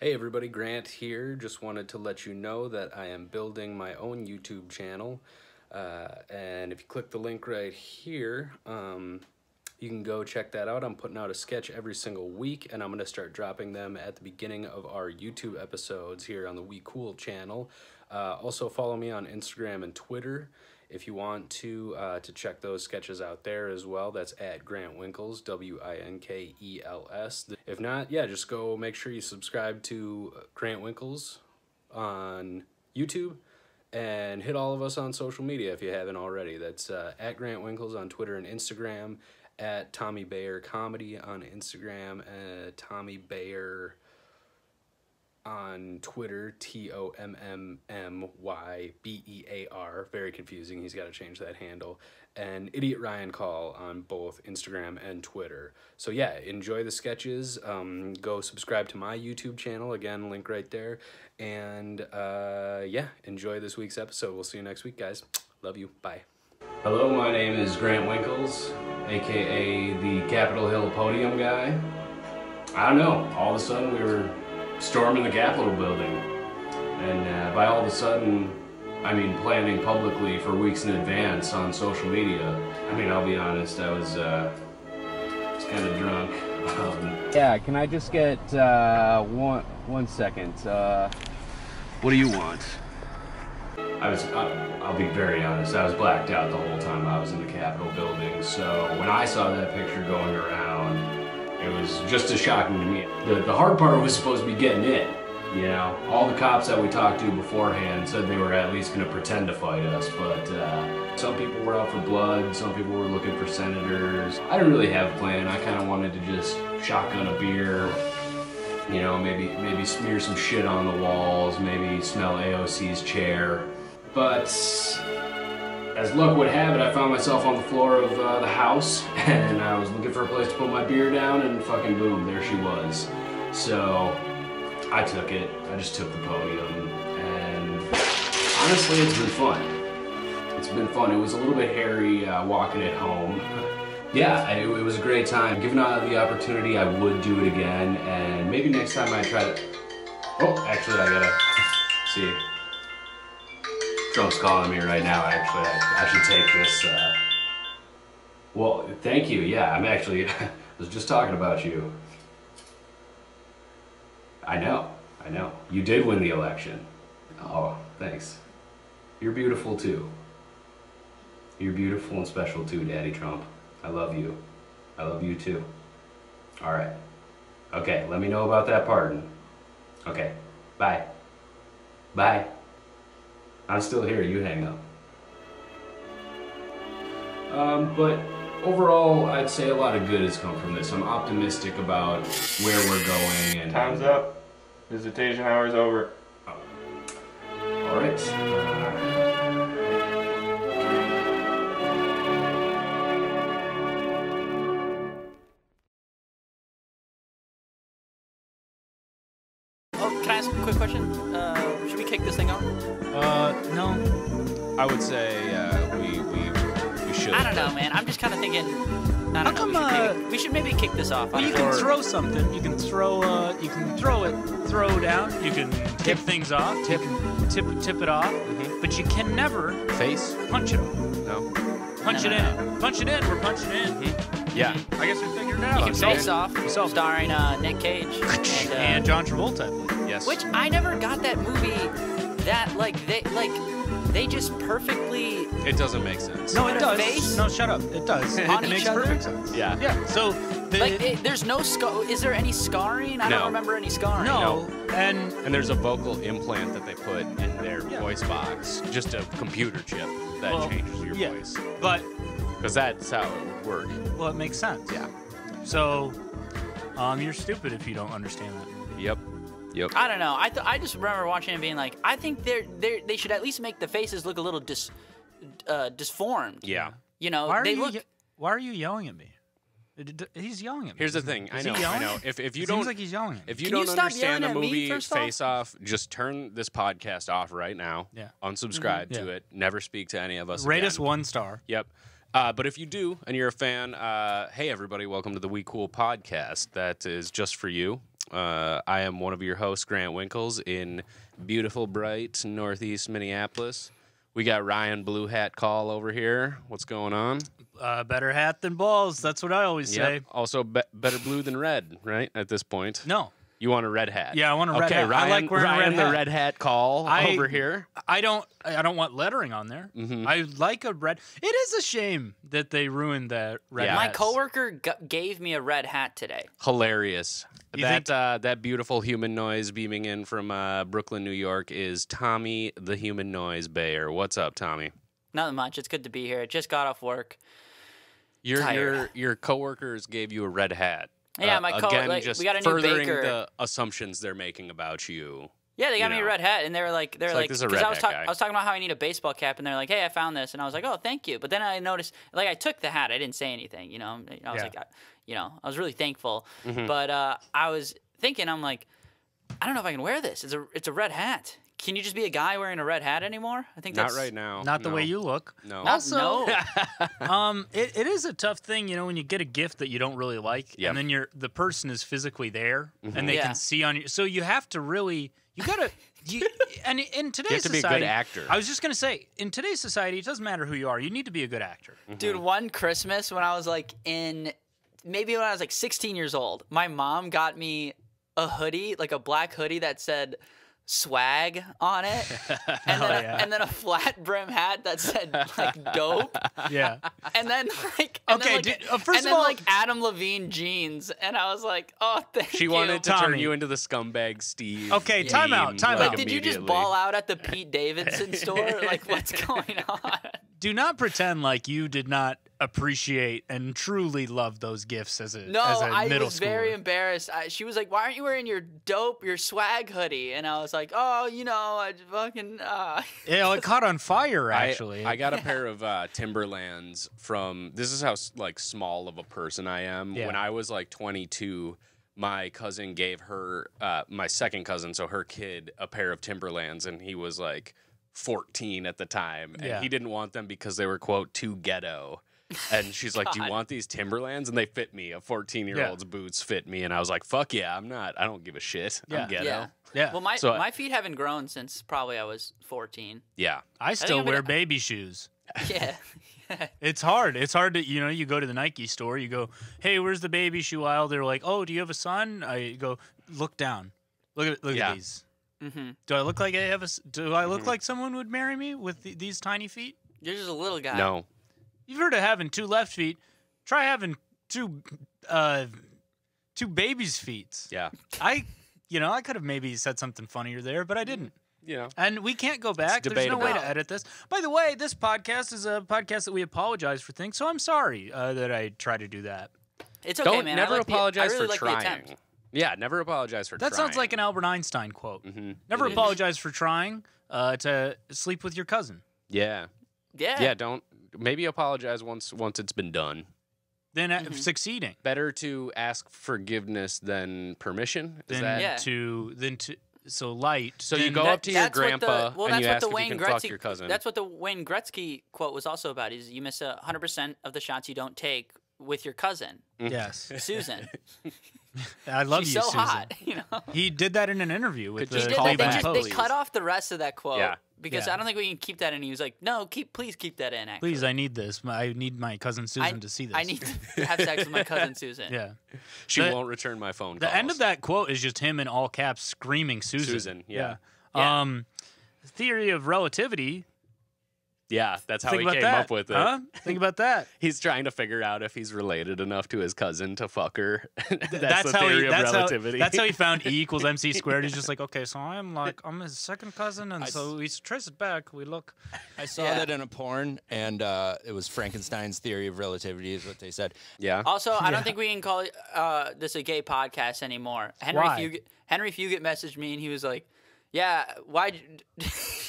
Hey everybody, Grant here. Just wanted to let you know that I am building my own YouTube channel. And if you click the link right here, you can go check that out. I'm putting out a sketch every single week, and I'm going to start dropping them at the beginning of our YouTube episodes here on the Coup channel. Also follow me on Instagram and Twitter if you want to check those sketches out there as well. That's at Grant Winkles, Winkels. If not, yeah, just go make sure you subscribe to Grant Winkles on YouTube and hit all of us on social media if you haven't already. That's at Grant Winkles on Twitter and Instagram, at Tommy Bayer Comedy on Instagram, Tommy Bayer on Twitter, TOMMMYBEAR. Very confusing. He's got to change that handle. And Idiot Ryan Call on both Instagram and Twitter. So yeah, enjoy the sketches. Go subscribe to my YouTube channel. Again, link right there. And yeah, enjoy this week's episode. We'll see you next week, guys. Love you. Bye. Hello, my name is Grant Winkles, aka the Capitol Hill podium guy. I don't know. All of a sudden we were storming the Capitol building, and by all of a sudden, I mean planning publicly for weeks in advance on social media. I mean, I'll be honest, I was kind of drunk. Yeah, can I just get one second? What do you want? I'll be very honest, I was blacked out the whole time I was in the Capitol building, so when I saw that picture going around, it was just as shocking to me. The hard part was supposed to be getting in, you know. All the cops that we talked to beforehand said they were at least going to pretend to fight us, but some people were out for blood, some people were looking for senators. I didn't really have a plan. I kind of wanted to just shotgun a beer, you know, maybe smear some shit on the walls, maybe smell AOC's chair. But as luck would have it, I found myself on the floor of the House, and I was looking for a place to put my beer down, and fucking boom, there she was. So I took it. I just took the podium, and honestly, it's been fun. It's been fun. It was a little bit hairy walking it home. Yeah, it was a great time. Given the opportunity, I would do it again, and maybe next time I try to... Oh, actually, I gotta see. Trump's calling me right now, actually. I should take this. Well, thank you. Yeah, I'm actually... I was just talking about you. I know. You did win the election. Oh, thanks. You're beautiful, too. You're beautiful and special, too, Daddy Trump. I love you. I love you, too. All right. Okay, let me know about that pardon. Okay, bye. Bye. I'm still here, you hang up. But overall, I'd say a lot of good has come from this. I'm optimistic about where we're going. And time's up. Visitation hour's over. Oh. All right. Oh, can I ask a quick question? Should we kick this thing off? No. I would say we should. I don't know, man. I'm just kind of thinking. I don't know. We should maybe kick this off. Well, you can throw something. You can throw. You can throw it. Throw down. You can tip things off. You can tip it off. Mm-hmm. But you can never face punch it off. No. Punch it in. Punch it in. We're punching in. Mm-hmm. Yeah. I guess we figured it out. You can face off, starring Nick Cage and John Travolta. Yes. Which I never got that movie. That they just perfectly. It doesn't make sense. No, it does. Face no, shut up. It does. It makes perfect sense. Yeah. Yeah. So there's no scar. Is there any scarring? I don't remember any scarring. No. And there's a vocal implant that they put in their voice box, just a computer chip that changes your voice. But because that's how it would work. Well, it makes sense. Yeah. So, you're stupid if you don't understand that. Yep. I don't know. I just remember watching it and being like, I think they should at least make the faces look a little disformed. Yeah. You know, Why are you yelling at me? He's yelling at me. Here's the thing. I know. If you don't, seems like he's yelling at me. If you don't understand the movie Face Off, just turn this podcast off right now. Yeah. Unsubscribe to it. Never speak to any of us. Rate us 1 star. Yep. But if you do and you're a fan, hey everybody, welcome to the We Cool podcast. That is just for you. I am one of your hosts, Grant Winkles, in beautiful, bright northeast Minneapolis. We got Ryan Blue Hat Call over here. What's going on? Better hat than balls. That's what I always say. Also, better blue than red, right? At this point. No. You want a red hat? Yeah, I want a red hat. Ryan, I like wearing Ryan a red the hat. red hat call over here. I don't want lettering on there. I like a red. It is a shame that they ruined that red. Yeah. My hats. coworker gave me a red hat today. Hilarious. You That beautiful human noise beaming in from Brooklyn, New York is Tommy the Human Noise Bayer. What's up, Tommy? Not much. It's good to be here. Just got off work. Your coworkers gave you a red hat. Yeah, my again, like, just we got a new furthering baker. the assumptions they're making about you. Yeah, they got you me a know. red hat, and they were like, This is a because I redneck guy. was talking about how I need a baseball cap, and they're like, hey, I found this, and I was like, oh, thank you. But then I noticed, like, I took the hat, I didn't say anything, you know. I was like, I was really thankful, but I was thinking, I'm like, I don't know if I can wear this. It's a red hat. Can you just be a guy wearing a red hat anymore? I think that's Not right now. Not the No. way you look. No. No. It is a tough thing, you know, when you get a gift that you don't really like, Yep. and then the person is physically there, and they Yeah. can see on you. So you have to really, and in today's You have to be a society, good actor. I was just gonna say, in today's society, it doesn't matter who you are. You need to be a good actor. Dude, one Christmas when I was like maybe when I was like 16 years old, my mom got me a hoodie, like a black hoodie that said swag on it, and then a flat brim hat that said like dope, Yeah. and then like First of all, like Adam Levine jeans, and I was like, oh, thank you. She wanted to turn Tommy. you into the scumbag Steve. Okay, time out, meme, time like, out. Did you just immediately. ball out at the Pete Davidson store? Like, what's going on? do not pretend like you did not appreciate and truly love those gifts as a No, as a I middle was very schooler. embarrassed. She was like, "Why aren't you wearing your swag hoodie?" And I was like, "Oh, you know, I fucking." Yeah, it caught on fire actually. I got a pair of Timberlands from. This is how like small of a person I am. Yeah. When I was like 22, my cousin gave her my second cousin, so her kid, a pair of Timberlands, and he was like 14 at the time, and Yeah. he didn't want them because they were quote too ghetto. And she's like, "Do you want these Timberlands?" And they fit me. A 14-year-old's boots fit me, and I was like, "Fuck yeah, I'm not. I don't give a shit. Yeah. I'm ghetto." Yeah. Yeah. Well, my So my feet haven't grown since probably I was 14. Yeah. I still I'm wear gonna- baby shoes. Yeah. It's hard. It's hard to, you know, you go to the Nike store, you go, hey, where's the baby shoe aisle? They're like, oh, do you have a son? I go, look down. Look Yeah. at these. Do I look like I have do I look like someone would marry me with these tiny feet? You're just a little guy. No. You've heard of having two left feet. Try having two babies' feet. Yeah. I could have maybe said something funnier there, but I didn't. You know. And we can't go back. It's There's no way to debatable. edit this. By the way, this podcast is a podcast that we apologize for things, so I'm sorry that I try to do that. It's okay, Don't man. never I apologize really for like the trying. attempt. Yeah, never apologize for That trying. sounds like an Albert Einstein quote. Mm-hmm. Never It is. apologize for trying to sleep with your cousin. Yeah. Yeah. Yeah, don't maybe apologize once it's been done. Then succeeding. Better to ask forgiveness than permission. Is Then that Yeah. to so light. So you then- go up to your That's what the- grandpa well, and that's you what ask the if Wayne you can fuck Gretzky. your cousin. That's what the Wayne Gretzky quote was also about. Is you miss 100% of the shots you don't take with your cousin, Yes. Susan. I love She's you, so Susan. hot, you know. He did that in an interview with Could the just They, call they, Cleveland back, they Post. cut off the rest of that quote Yeah. because Yeah. I don't think we can keep that in. He was like, "No, please keep that in." Actually. Please, I need this. I need my cousin Susan to see this. I need to have sex with my cousin Susan. Yeah. She the- won't return my phone The calls. end of that quote is just him in all caps screaming Susan. Susan, yeah. Yeah. Theory of relativity. Yeah, that's how Think he about came that. up with it. Huh? Think about that. He's trying to figure out if he's related enough to his cousin to fuck her. that's the how theory he. of That's relativity. how he found E equals MC squared. He's just like, okay, so I'm his second cousin, and so we trace it back. We look. I saw that in a porn, and it was Frankenstein's theory of relativity, is what they said. yeah. Also, I don't think we can call this a gay podcast anymore. Henry Why? Fugit messaged me and he was like, "Yeah, why?"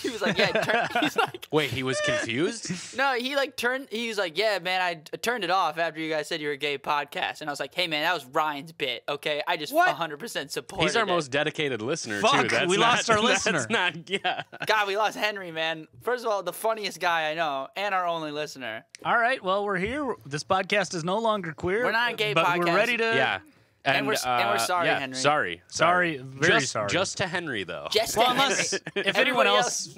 He was like, "Yeah." He's like, Wait, he was confused? "No." He like turned. He was like, "Yeah, man, I turned it off after you guys said you were a gay podcast." And I was like, "Hey, man, that was Ryan's bit. Okay, I just What? 100% support." He's our most dedicated listener, Fuck, too. That's we not- lost our listener. That's not, yeah. God, we lost Henry, man. First of all, the funniest guy I know and our only listener. All right, well, we're here. This podcast is no longer queer. We're not a gay but podcast. we're ready to. Yeah. And we're sorry, yeah, Henry. Sorry. Very sorry. Just to Henry, though. Just Well, Henry. unless if Everybody anyone else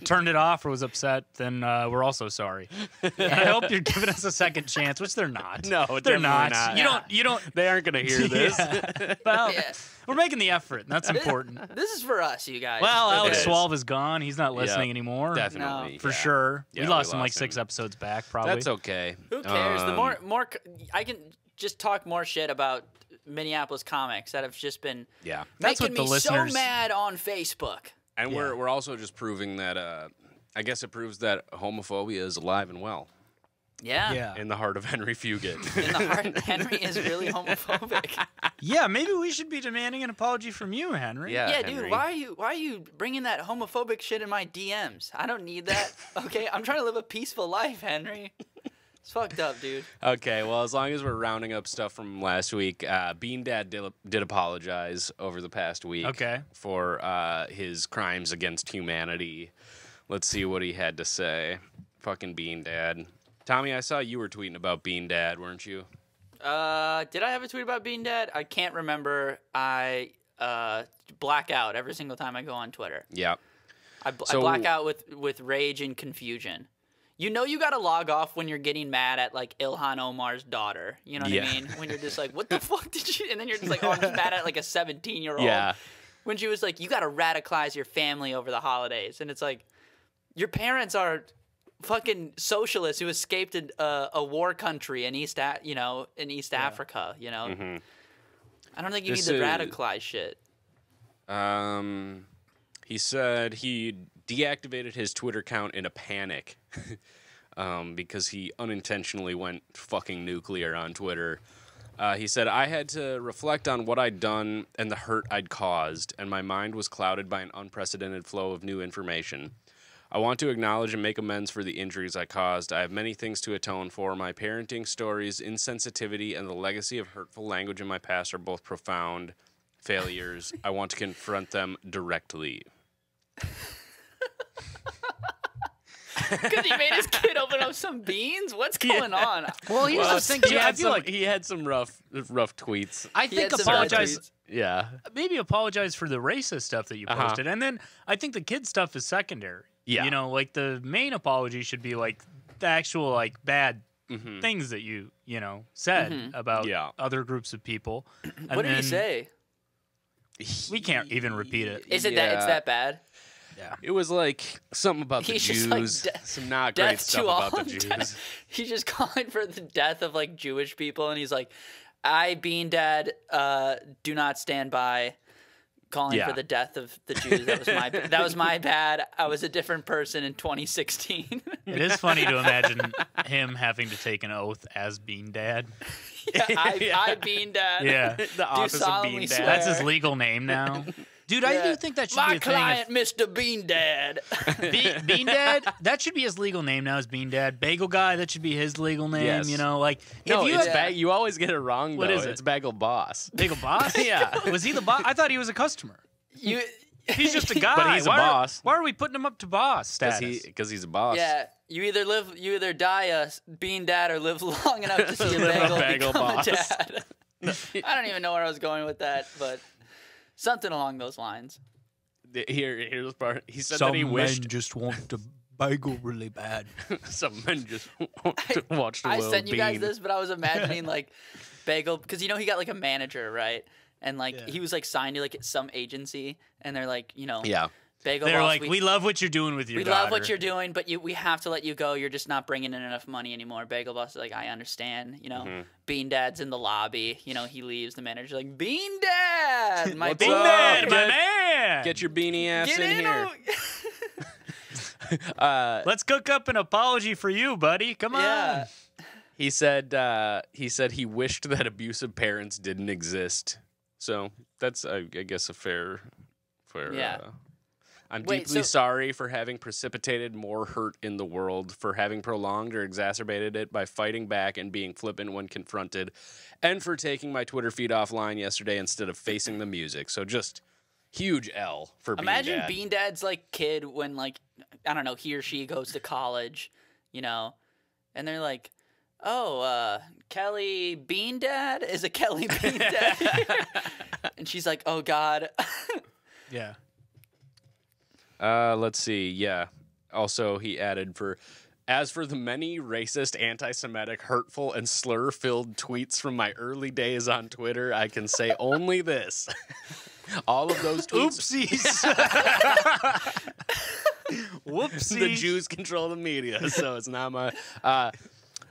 turned it off or was upset, then we're also sorry. And I hope you're giving us a second chance, which they're not. No, they're definitely not. not. You don't. They aren't going to hear this. Yeah. Well, Yeah. we're making the effort, and that's important. This is for us, you guys. Well, Okay. Alex is. Swalve is gone. He's not listening anymore. Definitely. For yeah. sure. Yeah, we we lost him like lost 6 him. episodes back, probably. That's okay. Who cares? The more I can just talk more shit about Minneapolis comics that have just been That's making what the me listeners- so mad on Facebook. And we're also just proving that, I guess it proves that homophobia is alive and well Yeah. in the heart of Henry Fugit. In the heart, Henry is really homophobic. Yeah, maybe we should be demanding an apology from you, Henry. Yeah, Henry. dude, why are you bringing that homophobic shit in my DMs? I don't need that. Okay, I'm trying to live a peaceful life, Henry. It's fucked up, dude. Okay, well, as long as we're rounding up stuff from last week, Bean Dad did apologize over the past week for his crimes against humanity. Let's see what he had to say. Fucking Bean Dad. Tommy, I saw you were tweeting about Bean Dad, weren't you? Did I have a tweet about Bean Dad? I can't remember. I black out every single time I go on Twitter. Yeah. I black out with rage and confusion. You know you gotta log off when you're getting mad at like Ilhan Omar's daughter. You know what I mean? When you're just like, what the fuck did you? And then you're just like, oh, I'm just mad at like a 17-year-old. Yeah. When she was like, you gotta radicalize your family over the holidays, and it's like, your parents are fucking socialists who escaped a war country in East Africa. You know. Mm-hmm. I don't think you This need to is- radicalize shit. He said he deactivated his Twitter account in a panic because he unintentionally went fucking nuclear on Twitter. He said, I had to reflect on what I'd done and the hurt I'd caused, and my mind was clouded by an unprecedented flow of new information. I want to acknowledge and make amends for the injuries I caused. I have many things to atone for. My parenting stories, insensitivity, and the legacy of hurtful language in my past are both profound failures. I want to confront them directly. Because he made his kid open up some beans? What's going on? Well, here's the thing, too. I feel like he had some rough tweets. I He think had some apologize. tweets. Yeah. Maybe apologize for the racist stuff that you posted, and then I think the kid stuff is secondary. Yeah. You know, like the main apology should be like the actual like bad things that you said about other groups of people. And What did he then say? We can't even repeat it. Is it that it's that bad? It was like something about the He's just like, Jews. Some not great death stuff to all. about the Jews. He's just calling for the death of like Jewish people, and he's like, "I, Bean Dad, do not stand by." Calling for the death of the Jews. That was my bad. I was a different person in 2016. It is funny to imagine him having to take an oath as Bean Dad. I Bean Dad. Yeah. The office of solemnly Bean swear. Dad. That's his legal name now. Dude, I do think that should My be a thing. client, Mr. Bean Dad. Bean Dad, that should be his legal name now. Is Bean Dad. Bagel Guy, that should be his legal name. Yes. You know, like No, if you it's had you always get it wrong, What though. is it? It's Bagel Boss. Bagel Boss. Yeah. Was he the boss? I thought he was a customer. He's just a guy. But he's a boss. Why are we putting him up to boss status? Because he's a boss. Yeah, you either die a Bean Dad or live long enough to see a bagel become boss. a dad. I don't even know where I was going with that, but something along those lines. Here's the part. He said Some that he wished men just want to bagel really bad. some men just want to watch the I little sent you guys bean. this, but I was imagining like Bagel, because he got like a manager, right? And like he was like signed to like some agency, and they're like, Yeah. Bagel They're Boss, like, we love what you're doing with your we daughter. love what you're doing, but we have to let you go. You're just not bringing in enough money anymore. Bagel Boss is like, I understand. Bean Dad's in the lobby. He leaves. The manager's like, Bean Dad, my What's boy. up? Dad, my man. Get your beanie ass Get in here. Let's cook up an apology for you, buddy. Come on. Yeah. He said he wished that abusive parents didn't exist. So that's I guess a fair. Yeah. I'm Wait, deeply so- sorry for having precipitated more hurt in the world, for having prolonged or exacerbated it by fighting back and being flippant when confronted, and for taking my Twitter feed offline yesterday instead of facing the music. So just huge L for Imagine Bean Dad. Bean Dad's like kid when like, I don't know, he or she goes to college, and they're like, oh, Kelly Bean Dad? Is a Kelly Bean Dad here? And she's like, oh, God. Yeah. Let's see. Yeah. Also, he added as for the many racist, anti-Semitic, hurtful, and slur-filled tweets from my early days on Twitter, I can say only this. All of those tweets... Oopsies. Whoopsie. The Jews control the media, so it's not my...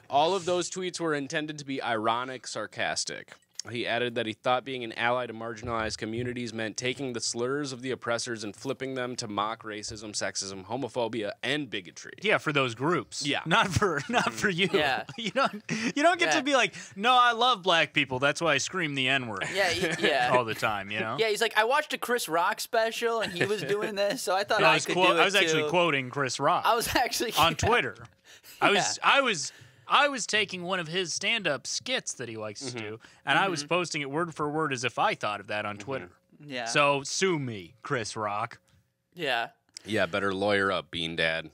all of those tweets were intended to be ironic, sarcastic. He added that he thought being an ally to marginalized communities meant taking the slurs of the oppressors and flipping them to mock racism, sexism, homophobia, and bigotry. Yeah, for those groups. Yeah. Not for you. Yeah. You don't get to be like, no, I love black people. That's why I scream the N-word. Yeah. All the time, you know? Yeah, he's like, I watched a Chris Rock special, and he was doing this, so I thought Yeah, I could do it, I was actually too. quoting Chris Rock. I was actually... on Twitter. Yeah. I was taking one of his stand-up skits that he likes to do, and I was posting it word for word as if I thought of that on Twitter. Yeah. So sue me, Chris Rock. Yeah. Yeah, better lawyer up, Bean Dad,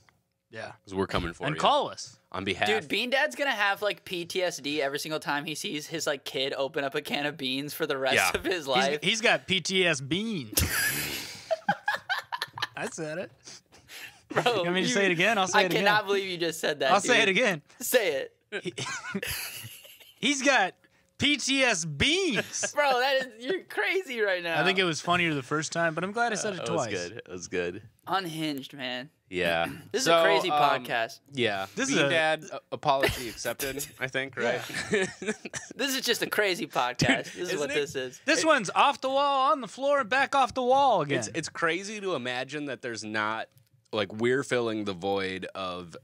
Yeah. because we're coming for you. And call us. On behalf... Dude, Bean Dad's gonna have, like, PTSD every single time he sees his, like, kid open up a can of beans for the rest of his life. He's got PTS beans. I said it. Bro, You want me to say it again? I'll say it again. I cannot believe you just said that, I'll say it dude. again. Say it. He's got PTS beans. Bro, you're crazy right now. I think it was funnier the first time, but I'm glad I said it That twice. was good. It was good. Unhinged, man. Yeah. This is a crazy podcast. Yeah. This is Bean a- Dad apology accepted, I think, right? This is just a crazy podcast. This is what this is. This one's off the wall, on the floor, and back off the wall again. It's crazy to imagine that there's not, like, we're filling the void of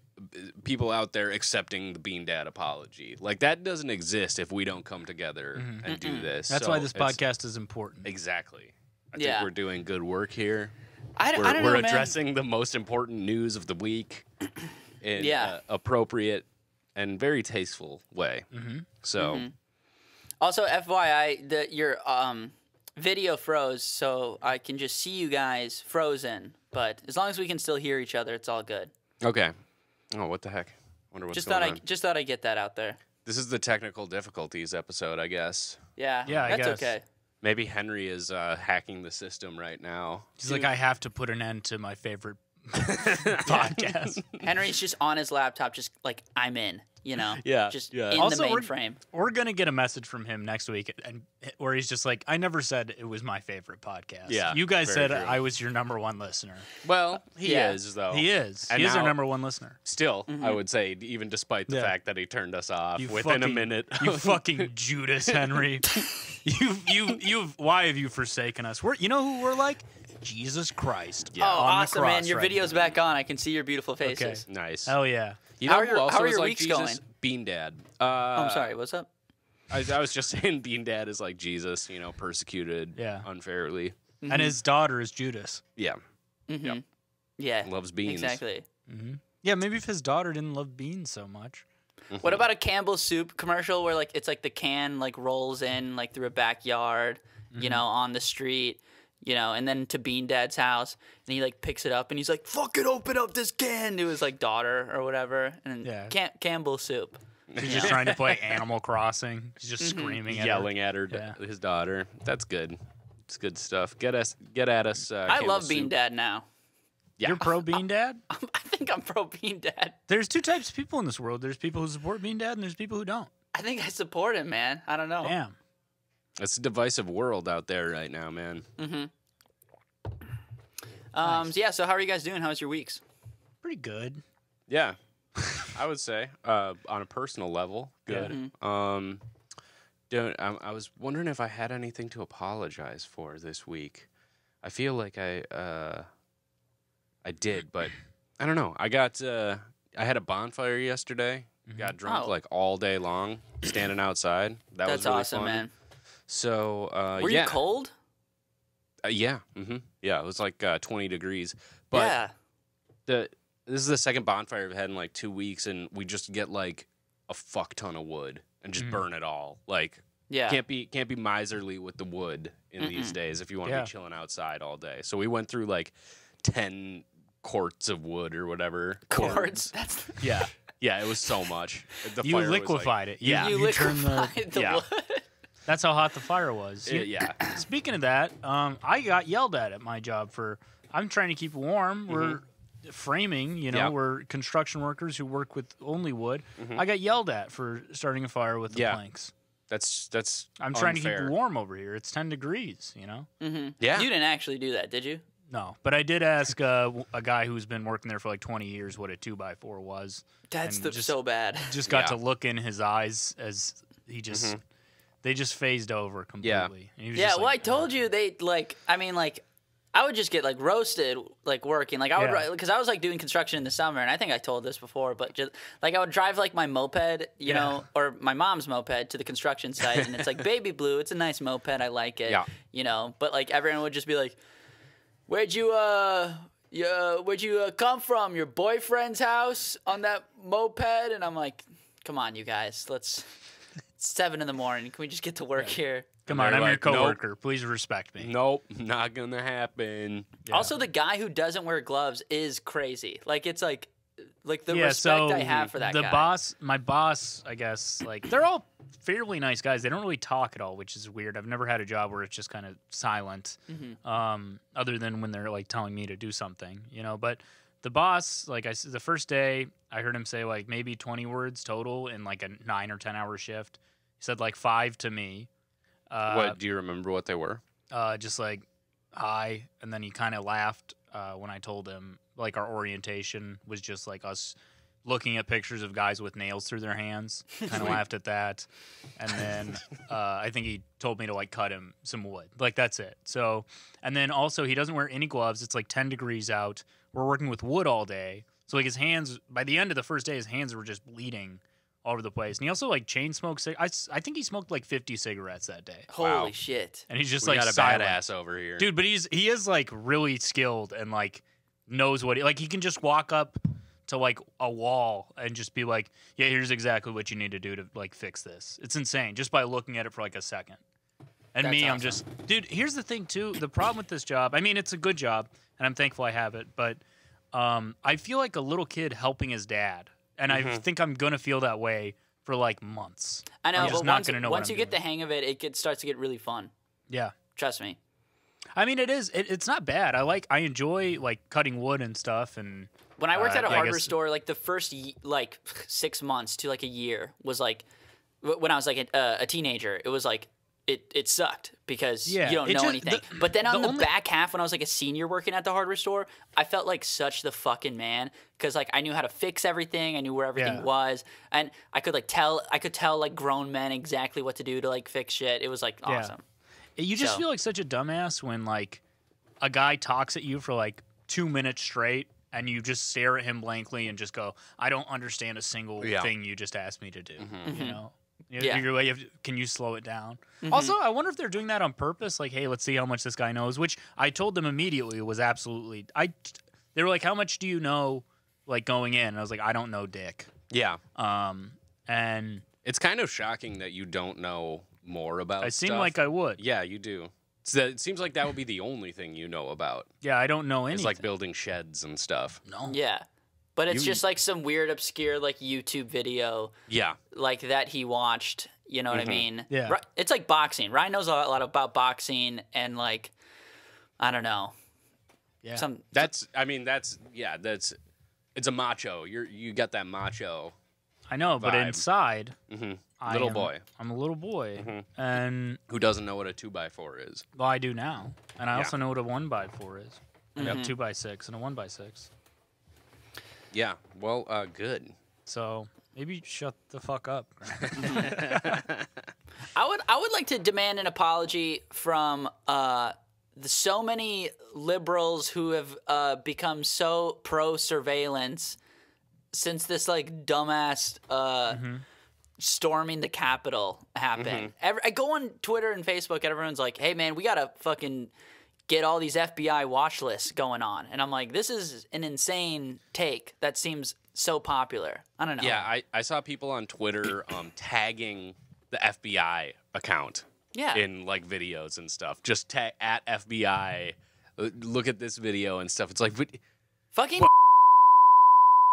people out there accepting the Bean Dad apology. Like, that doesn't exist if we don't come together and do this. That's So why this it's- podcast is important. Exactly. I Yeah. think we're doing good work here. I don't We're know, man. addressing the most important news of the week in Yeah. appropriate and very tasteful way. So, Also, FYI, your video froze, so I can just see you guys frozen. But as long as we can still hear each other, it's all good. okay. Oh, what the heck? Wonder what's Just going thought on. just thought I'd get that out there. This is the technical difficulties episode, I guess. Yeah. Yeah, I that's guess. okay. Maybe Henry is hacking the system right now. He's like, I have to put an end to my favorite podcast. Henry's just on his laptop, just like, I'm in, you know? Yeah, Just yeah. in Also, the we're- mainframe. We're going to get a message from him next week and where he's just like, I never said it was my favorite podcast. Yeah, You guys very said true. I was your number one listener. Well, he Yeah. is, though. He is. And He is our now- number one listener. Still, I would say, even despite the Yeah. fact that he turned us off You within a fucking- minute. You fucking Judas, Henry. You've why have you forsaken us? You know who we're like? Jesus Christ. Oh, on the awesome, man. cross Your right video's now. back on. I can see your beautiful faces. Nice. Hell yeah. You know How are who your- also how are is your like weeks Jesus? going? Bean Dad. I'm sorry, what's up? I was just saying Bean Dad is like Jesus, persecuted Yeah. unfairly. And his daughter is Judas. Yeah. Yeah. Loves beans. Exactly. Yeah, maybe if his daughter didn't love beans so much. What about a Campbell's soup commercial where, like, it's like the can, like, rolls in, like, through a backyard, on the street, and then to Bean Dad's house, and he, like, picks it up, and he's like, fucking open up this can to his, like, daughter or whatever, and Yeah. Campbell's soup. He's just trying to play Animal Crossing. He's just screaming at Yelling at her, Yeah. his daughter. That's good. It's good stuff. Get at us. I Campbell's love Bean soup. Dad now. Yeah. You're pro Bean Dad? I think I'm pro Bean Dad. There's two types of people in this world. There's people who support Bean Dad and there's people who don't. I think I support him, man. I don't know. Damn. It's a divisive world out there right now, man. So how are you guys doing? How's your weeks? Pretty good. Yeah, I would say on a personal level, good. I was wondering if I had anything to apologize for this week. I feel like I did, but I don't know. I had a bonfire yesterday. Got drunk Oh. like all day long, standing outside. That was That's really awesome, fun. man. So Were yeah, you cold? Yeah, yeah. It was like 20 degrees. But Yeah. this is the second bonfire I've had in like 2 weeks, and we just get like a fuck ton of wood and just burn it all. Like, Yeah. can't be miserly with the wood in these days if you want to Yeah. be chilling outside all day. So we went through like 10 quarts of wood or whatever. Cords. That's Yeah. Yeah, it was so much. The You fire was liquefied like, it. Yeah. You turned liquefied the yeah. wood. That's how hot the fire was. Yeah. Speaking of that, I got yelled at my job for. I'm trying to keep warm. We're framing. Yeah. We're construction workers who work with only wood. I got yelled at for starting a fire with the Yeah. planks. That's I'm trying to unfair. keep warm over here. It's 10 degrees. Yeah. You didn't actually do that, did you? No, but I did ask a guy who's been working there for like 20 years what a 2x4 was. That's And just- so bad. Just got Yeah. to look in his eyes as he just. They just phased over completely. And he was Yeah, just well, like, I told you they I would just get like roasted like working. Like I would Yeah. because I was like doing construction in the summer, and I think I told this before, but just like I would drive like my moped, you know, or my mom's moped to the construction site, and it's like baby blue. It's a nice moped. I like it. Yeah. You know, but like everyone would just be like, where'd you come from? Your boyfriend's house on that moped? And I'm like, come on, you guys, it's 7 a.m. Can we just get to work here? Come And on, they're I'm your like, nope. coworker. Please respect me. Nope, not gonna happen. Yeah. Also, the guy who doesn't wear gloves is crazy. Like it's like the Yeah, respect so I have for that the guy. my boss, I guess, like they're all fairly nice guys. They don't really talk at all, which is weird. I've never had a job where it's just kind of silent, other than when they're like telling me to do something, But the boss, like the first day, I heard him say like maybe 20 words total in like a 9 or 10 hour shift. He said like 5 to me. What do you remember what they were? Just like hi, and then he kind of laughed when I told him like our orientation was just like us looking at pictures of guys with nails through their hands. Kind of laughed at that, and then I think he told me to like cut him some wood. Like that's it. So, and then also he doesn't wear any gloves. It's like 10 degrees out. We're working with wood all day, so like his hands. By the end of the first day, his hands were just bleeding all over the place. And he also like chain smoked. I think he smoked like 50 cigarettes that day. Holy Wow. shit! And he's just We like got a silent. badass over here, Dude, but he is like really skilled and like knows what he can just walk up to like a wall and just be like, yeah, here's exactly what you need to do to like fix this. It's insane just by looking at it for like a second. And That's me, I'm awesome. just, dude, here's the thing too. The problem with this job, I mean, it's a good job and I'm thankful I have it, but I feel like a little kid helping his dad. And I think I'm going to feel that way for like months. I know, I'm just but not once, gonna know once what you I'm get the doing. hang of it, it starts to get really fun. Yeah. Trust me. I mean, it's not bad. I enjoy like cutting wood and stuff, and When I worked at a yeah, I hardware guess- store, like the first like 6 months to like a year was like when I was like a teenager. It was like it sucked because Yeah, you don't it know just- anything. the- But then on the the only- back half, when I was like a senior working at the hardware store, I felt like such the fucking man because like I knew how to fix everything. I knew where everything Yeah. was, and I could tell like grown men exactly what to do to like fix shit. It was like Yeah. awesome. you just So- feel like such a dumbass when like a guy talks at you for like 2 minutes straight, and you just stare at him blankly and just go, "I don't understand a single Yeah. thing you just asked me to do." You know. Yeah. You're like, can you slow it down? Also, I wonder if they're doing that on purpose. Like, hey, let's see how much this guy knows. Which I told them immediately was absolutely. They were like, how much do you know? Like going in, and I was like, I don't know dick. Yeah. And It's kind of shocking that you don't know more about I seem stuff. like I would. Yeah, you do. So it seems like that would be the only thing you know about. Yeah, I don't know anything. It's like building sheds and stuff. no. Yeah, but it's You- just like some weird obscure like YouTube video Yeah. like that he watched. You know what I mean? Yeah. It's like boxing. Ryan knows a lot about boxing and like I don't know. Yeah. That's it's a macho. You got that macho. I know, but vibe. inside, Little boy. I'm a little boy, and Who doesn't know what a 2x4 is? well, I do now, and I Yeah. also know what a 1x4 is. I got 2x6 and a 1x6. Yeah. Well, good. So maybe shut the fuck up. I would like to demand an apology from so many liberals who have become so pro surveillance since this like dumbass storming the Capitol happened. I go on Twitter and Facebook and everyone's like, hey man, we gotta fucking get all these FBI watch lists going on. And I'm like, this is an insane take that seems so popular. I don't know. Yeah, I saw people on Twitter tagging the FBI account Yeah. in like videos and stuff. Just tag at FBI. Look at this video and stuff. It's like, Fucking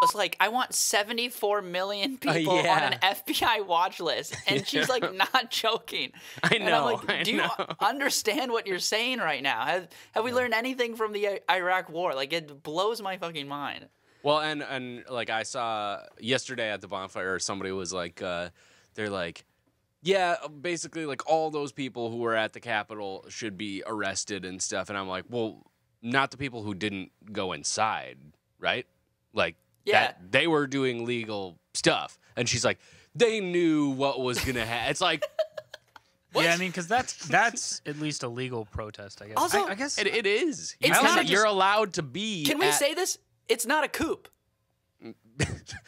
was like, I want 74 million people on an FBI watch list. And she's like, not joking. I And know. I'm like, do you understand what you're saying right now? Have we learned anything from the Iraq war? Like, it blows my fucking mind. Well, and like I saw yesterday at the bonfire, somebody was like, they're like, yeah, basically like all those people who were at the Capitol should be arrested and stuff. And I'm like, well, not the people who didn't go inside, right? Like, that they were doing legal stuff. And she's like, they knew what was going to happen. It's like, what? Yeah, I mean, because that's at least a legal protest, I guess. Also, I guess it is. It's not You're allowed to be. Can we say this? It's not a coup.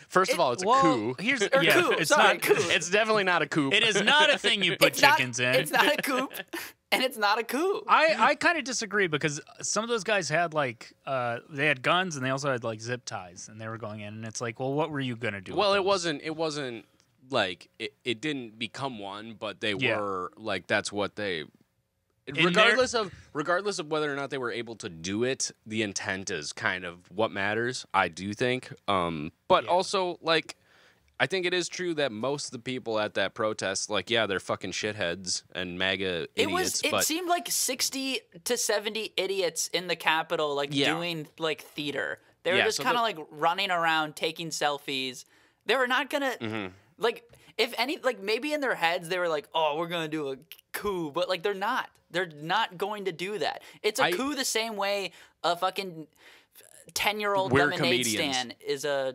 First of all, it's a coup. Here's Coup. it's Sorry, not. coup. It's definitely not a coup. It is not a thing you put chickens in. It's not a coup, and it's not a coup. I kind of disagree because some of those guys had like they had guns and they also had like zip ties and they were going in and it's like, well, what were you gonna do? Well, with it wasn't like it didn't become one, but they were like that's what they. Regardless of whether or not they were able to do it, the intent is kind of what matters. I do think, but also like. I think it is true that most of the people at that protest, like, yeah, they're fucking shitheads and MAGA idiots. It seemed like 60 to 70 idiots in the Capitol, like, doing, like, theater. They were just kind of, like, running around, taking selfies. They were not gonna, like, if any, like, maybe in their heads they were like, oh, we're gonna do a coup. But, like, they're not. They're not going to do that. It's a coup the same way a fucking 10-year-old lemonade stand is a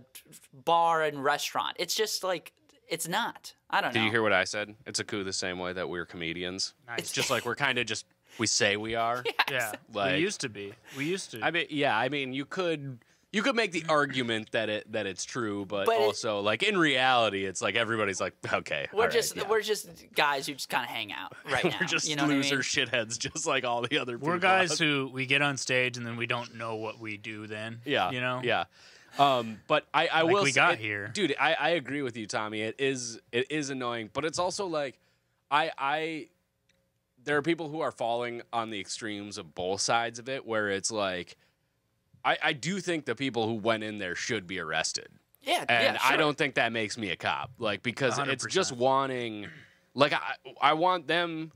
bar and restaurant. It's just like, it's not. I don't know. Did you hear what I said? It's a coup the same way that we're comedians. Nice. It's just like we're kind of just, we say we are. Yeah, Like, we used to be. We used to. I mean, you could make the argument that it's true, but also like in reality, it's like everybody's like, okay, we're just guys who just kind of hang out right now. we're just you know loser what I mean? shitheads, just like all the other people. We're guys who we get on stage and then we don't know what we do then. Yeah, you know. Yeah. But I like will we say, got here, dude. I agree with you, Tommy. It is annoying, but it's also like there are people who are falling on the extremes of both sides of it, where it's like. I do think the people who went in there should be arrested. Yeah, and sure. I don't think that makes me a cop. Like, because 100%. it's just wanting, like, I want them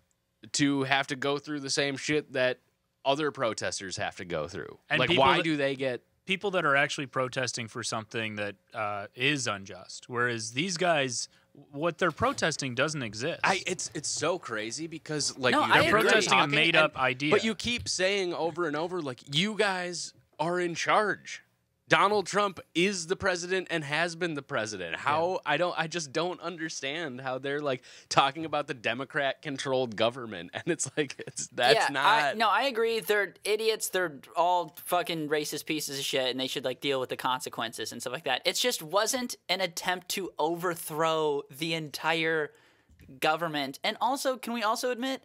to have to go through the same shit that other protesters have to go through. And like, why do they get people that are actually protesting for something that is unjust, whereas these guys, what they're protesting doesn't exist. It's so crazy because like I they're agree. protesting a made up idea. But you keep saying over and over like you guys are in charge. Donald Trump is the president and has been the president. I just don't understand how they're like talking about the Democrat controlled government and it's like I agree. They're idiots. They're all fucking racist pieces of shit and they should like deal with the consequences and stuff like that. It just wasn't an attempt to overthrow the entire government. And also, can we also admit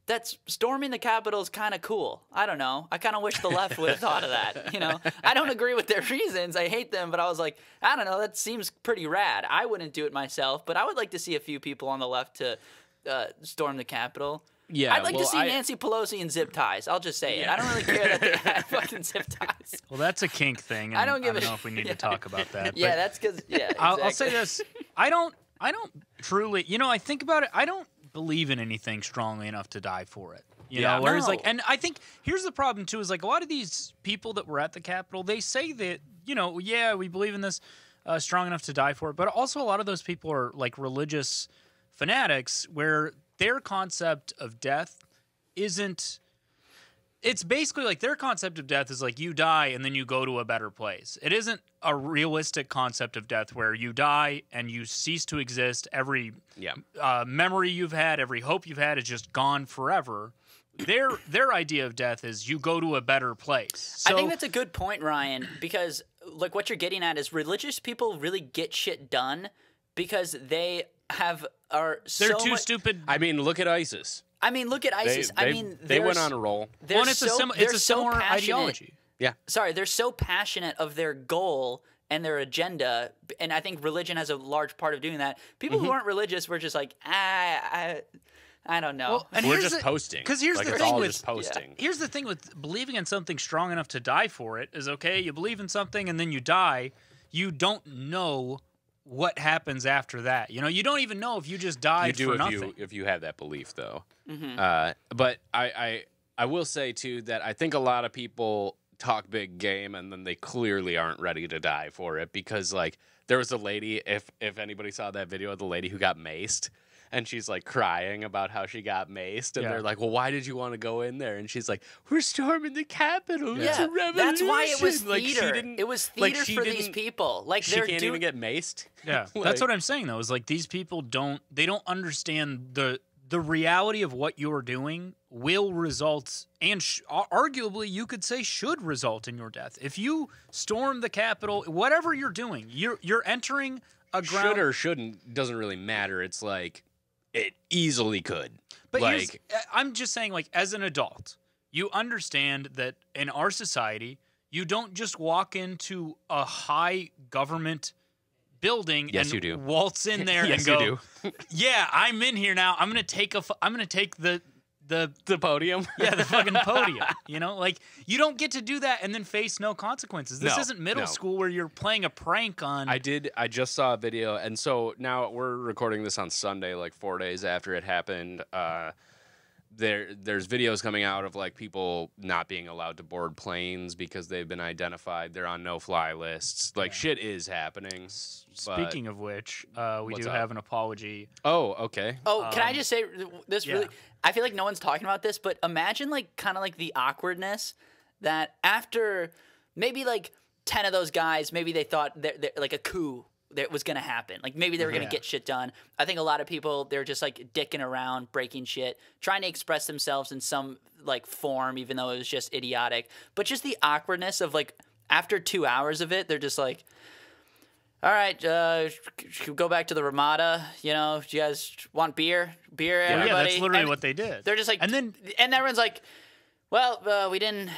that storming the Capitol is kind of cool? I don't know. I kind of wish the left would have thought of that. You know, I don't agree with their reasons. I hate them, but I was like, I don't know. That seems pretty rad. I wouldn't do it myself, but I would like to see a few people on the left to storm the Capitol. Yeah, I'd like to see Nancy Pelosi in zip ties. I'll just say it. I don't really care that they had fucking zip ties. Well, that's a kink thing. And I don't know if we need to talk about that. Yeah, but that's because exactly. I'll say this. I don't truly. You know, I think about it. I don't believe in anything strongly enough to die for it. You know, whereas like, and I think here's the problem too is like a lot of these people that were at the Capitol, they say that, you know, yeah, we believe in this strong enough to die for it, but also a lot of those people are like religious fanatics where their concept of death isn't. It's basically like their concept of death is like you die and then you go to a better place. It isn't a realistic concept of death where you die and you cease to exist. Every memory you've had, every hope you've had is just gone forever. Their idea of death is you go to a better place. So, I think that's a good point, Ryan, because like what you're getting at is religious people really get shit done because they are they're too stupid. I mean, look at ISIS. I mean, look at ISIS. They went on a roll. Well, it's a similar ideology. Yeah. Sorry, they're so passionate of their goal and their agenda, and I think religion has a large part of doing that. People who aren't religious were just like, I don't know. Well, and we're just posting. Because here's like the it's thing all with just posting. Here's the thing with believing in something strong enough to die for it is okay. You believe in something and then you die. you don't know what happens after that. You know, you don't even know if you just died You do for nothing. if you have that belief, though. But I will say too that I think a lot of people talk big game and then they clearly aren't ready to die for it, because like there was a lady, if anybody saw that video of the lady who got maced. And she's like crying about how she got maced, and they're like, "Well, why did you want to go in there?" And she's like, "We're storming the Capitol. It's a revolution." That's why it was Like, theater. It was theater for these people. Like She can't even get maced. Yeah, Like- that's what I'm saying though. Is like these people don't understand the reality of what you're doing will result, and arguably you could say should result in your death. If you storm the Capitol, whatever you're doing, you're entering a ground. Should or shouldn't doesn't really matter. It's like it easily could. But like, I'm just saying, like, as an adult, you understand that in our society, you don't just walk into a high government building Yes, and you do. waltz in there Yes, and go, you "Yeah, I'm in here now. I'm gonna take the the podium. yeah, the fucking podium." You know, like you don't get to do that and then face no consequences. This No, isn't middle no. school where you're playing a prank on. I just saw a video, and so now we're recording this on Sunday, like 4 days after it happened. There's videos coming out of like people not being allowed to board planes because they've been identified. They're on no-fly lists. Like shit is happening. Speaking of which, we What's do up? have an apology. Oh, okay. Oh, can I just say this yeah. really? I feel like no one's talking about this, but imagine like kind of like the awkwardness that after maybe like 10 of those guys, maybe they thought they're like a coup that was gonna happen. Like maybe they were gonna get shit done. I think a lot of people they're just like dicking around, breaking shit, trying to express themselves in some like form, even though it was just idiotic. But just the awkwardness of like after 2 hours of it, they're just like, all right, go back to the Ramada. You know, do you guys want beer? Beer, everybody. Yeah, that's literally And what they did. They're just like, and everyone's like, well, we didn't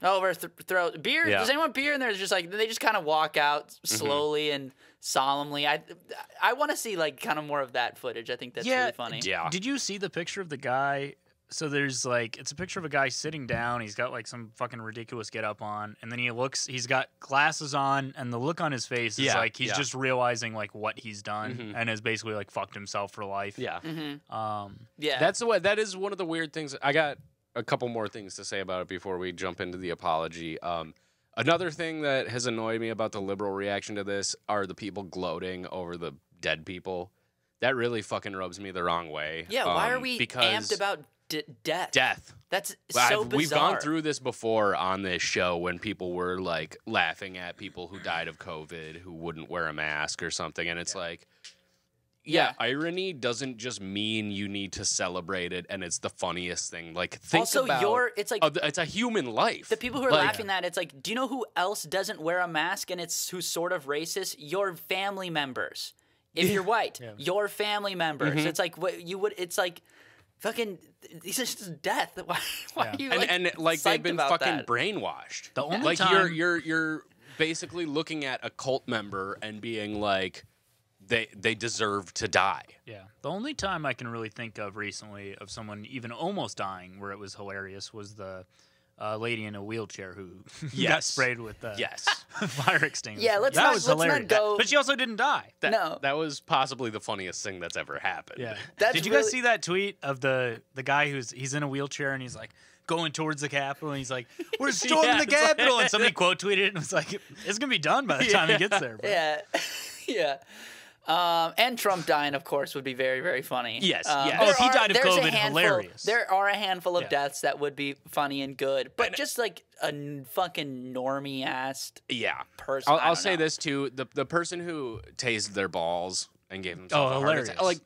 throw beer. Yeah. Does anyone want beer? And they're just like, they just kind of walk out slowly and solemnly. I want to see like kind of more of that footage. I think that's really funny. Yeah. Did you see the picture of the guy? So there's like, it's a picture of a guy sitting down. He's got like some fucking ridiculous get up on. And then he's got glasses on. And the look on his face is like, he's just realizing like what he's done and has basically like fucked himself for life. Yeah. Yeah, That is one of the weird things. I got a couple more things to say about it before we jump into the apology. Another thing that has annoyed me about the liberal reaction to this are the people gloating over the dead people. That really fucking rubs me the wrong way. Yeah, why are we because amped about death? death? That's so bizarre. We've gone through this before on this show when people were like laughing at people who died of COVID who wouldn't wear a mask or something, and it's like, Yeah. irony doesn't just mean you need to celebrate it, and it's the funniest thing. Like, think Also, about it's like it's a human life. the people who are Like, laughing at it's like, do you know who else doesn't wear a mask and it's who's sort of racist? Your family members. If you're white, your family members. It's like what you would. It's like fucking. It's just death. Why are you and like they've psyched been about fucking that? brainwashed. The only like time- you're basically looking at a cult member and being like, they deserve to die. Yeah. The only time I can really think of recently of someone even almost dying where it was hilarious was the lady in a wheelchair who got Yes. sprayed with Yes. fire extinguisher. Yeah, let's that not- was let's not hilarious. go- But she also didn't die. No. That was possibly the funniest thing that's ever happened. Yeah. That's Did you guys really- see that tweet of the guy he's in a wheelchair and he's like going towards the Capitol and he's like, "We're storming Yeah, the it's like- Capitol," and somebody quote tweeted it and was like, "It's gonna be done by the time he gets there." Bro. Yeah, yeah. And Trump dying, of course, would be very, very funny. Yes, yes. there Oh, if he are- died of there's a COVID, handful- hilarious. There are a handful of Yeah. deaths that would be funny and good, but just like a fucking normie ass Yeah. person. I I'll don't say know. this too: the person who tased their balls and gave himself a heart hilarious. attack, like,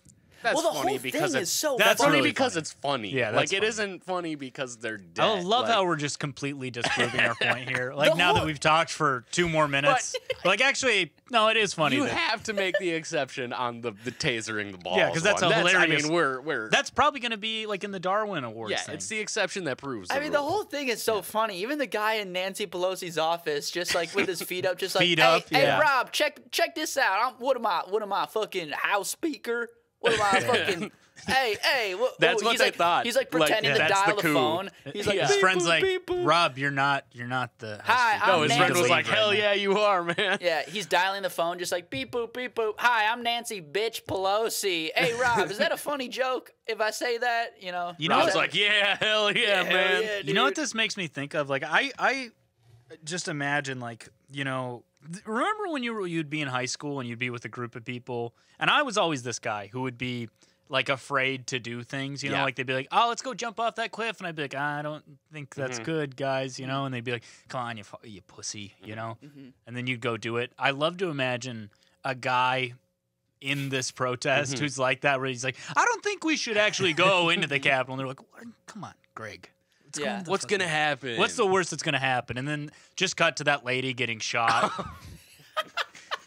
that's Well, the funny whole because thing it's is so That's funny really because funny. it's funny. Yeah, like that's it funny. isn't funny because they're dead. I love Like, how we're just completely disproving our point here. Like The now that whole- we've talked for 2 more minutes, like actually, no, it is funny. you that- have to make the exception on the tasering the balls. Yeah, 'cause that's one. a hilarious- I mean, we're That's probably going to be like in the Darwin Awards. yeah, thing. it's the exception that proves. I mean, the whole thing is so funny. Even the guy in Nancy Pelosi's office, just like with his feet up, just like, Feet hey, up, hey, yeah. Rob, check this out. What am I, fucking House Speaker? What am I fucking? Hey, That's what he's they like, thought. He's like pretending Like, to that's dial the the coup. phone. He's like, his beep, friend's boop, like, beep, boop. Rob, you're not the. Hi, I'm No, his friend was Nancy. like, hell yeah, you are, man. Yeah, he's dialing the phone just like beep boop beep boop. Hi, I'm Nancy bitch Pelosi. Hey Rob, is that a funny joke if I say that? You know, You know, Rob's that- like, yeah, hell yeah, hell man. yeah, You know what dude. this makes me think of? Like I just imagine like, you know, remember when you'd be in high school and you'd be with a group of people, and I was always this guy who would be like afraid to do things, you know, Yeah. like they'd be like, "Oh, let's go jump off that cliff," and I'd be like, "I don't think that's good, guys," you know, and they'd be like, "Come on, you pussy," you know, and then you'd go do it. I love to imagine a guy in this protest who's like that, where he's like, "I don't think we should actually go into the Capitol," and they're like, "What? Come on, Greg." Yeah. What's gonna happen? What's the worst that's going to happen? And then just cut to that lady getting shot.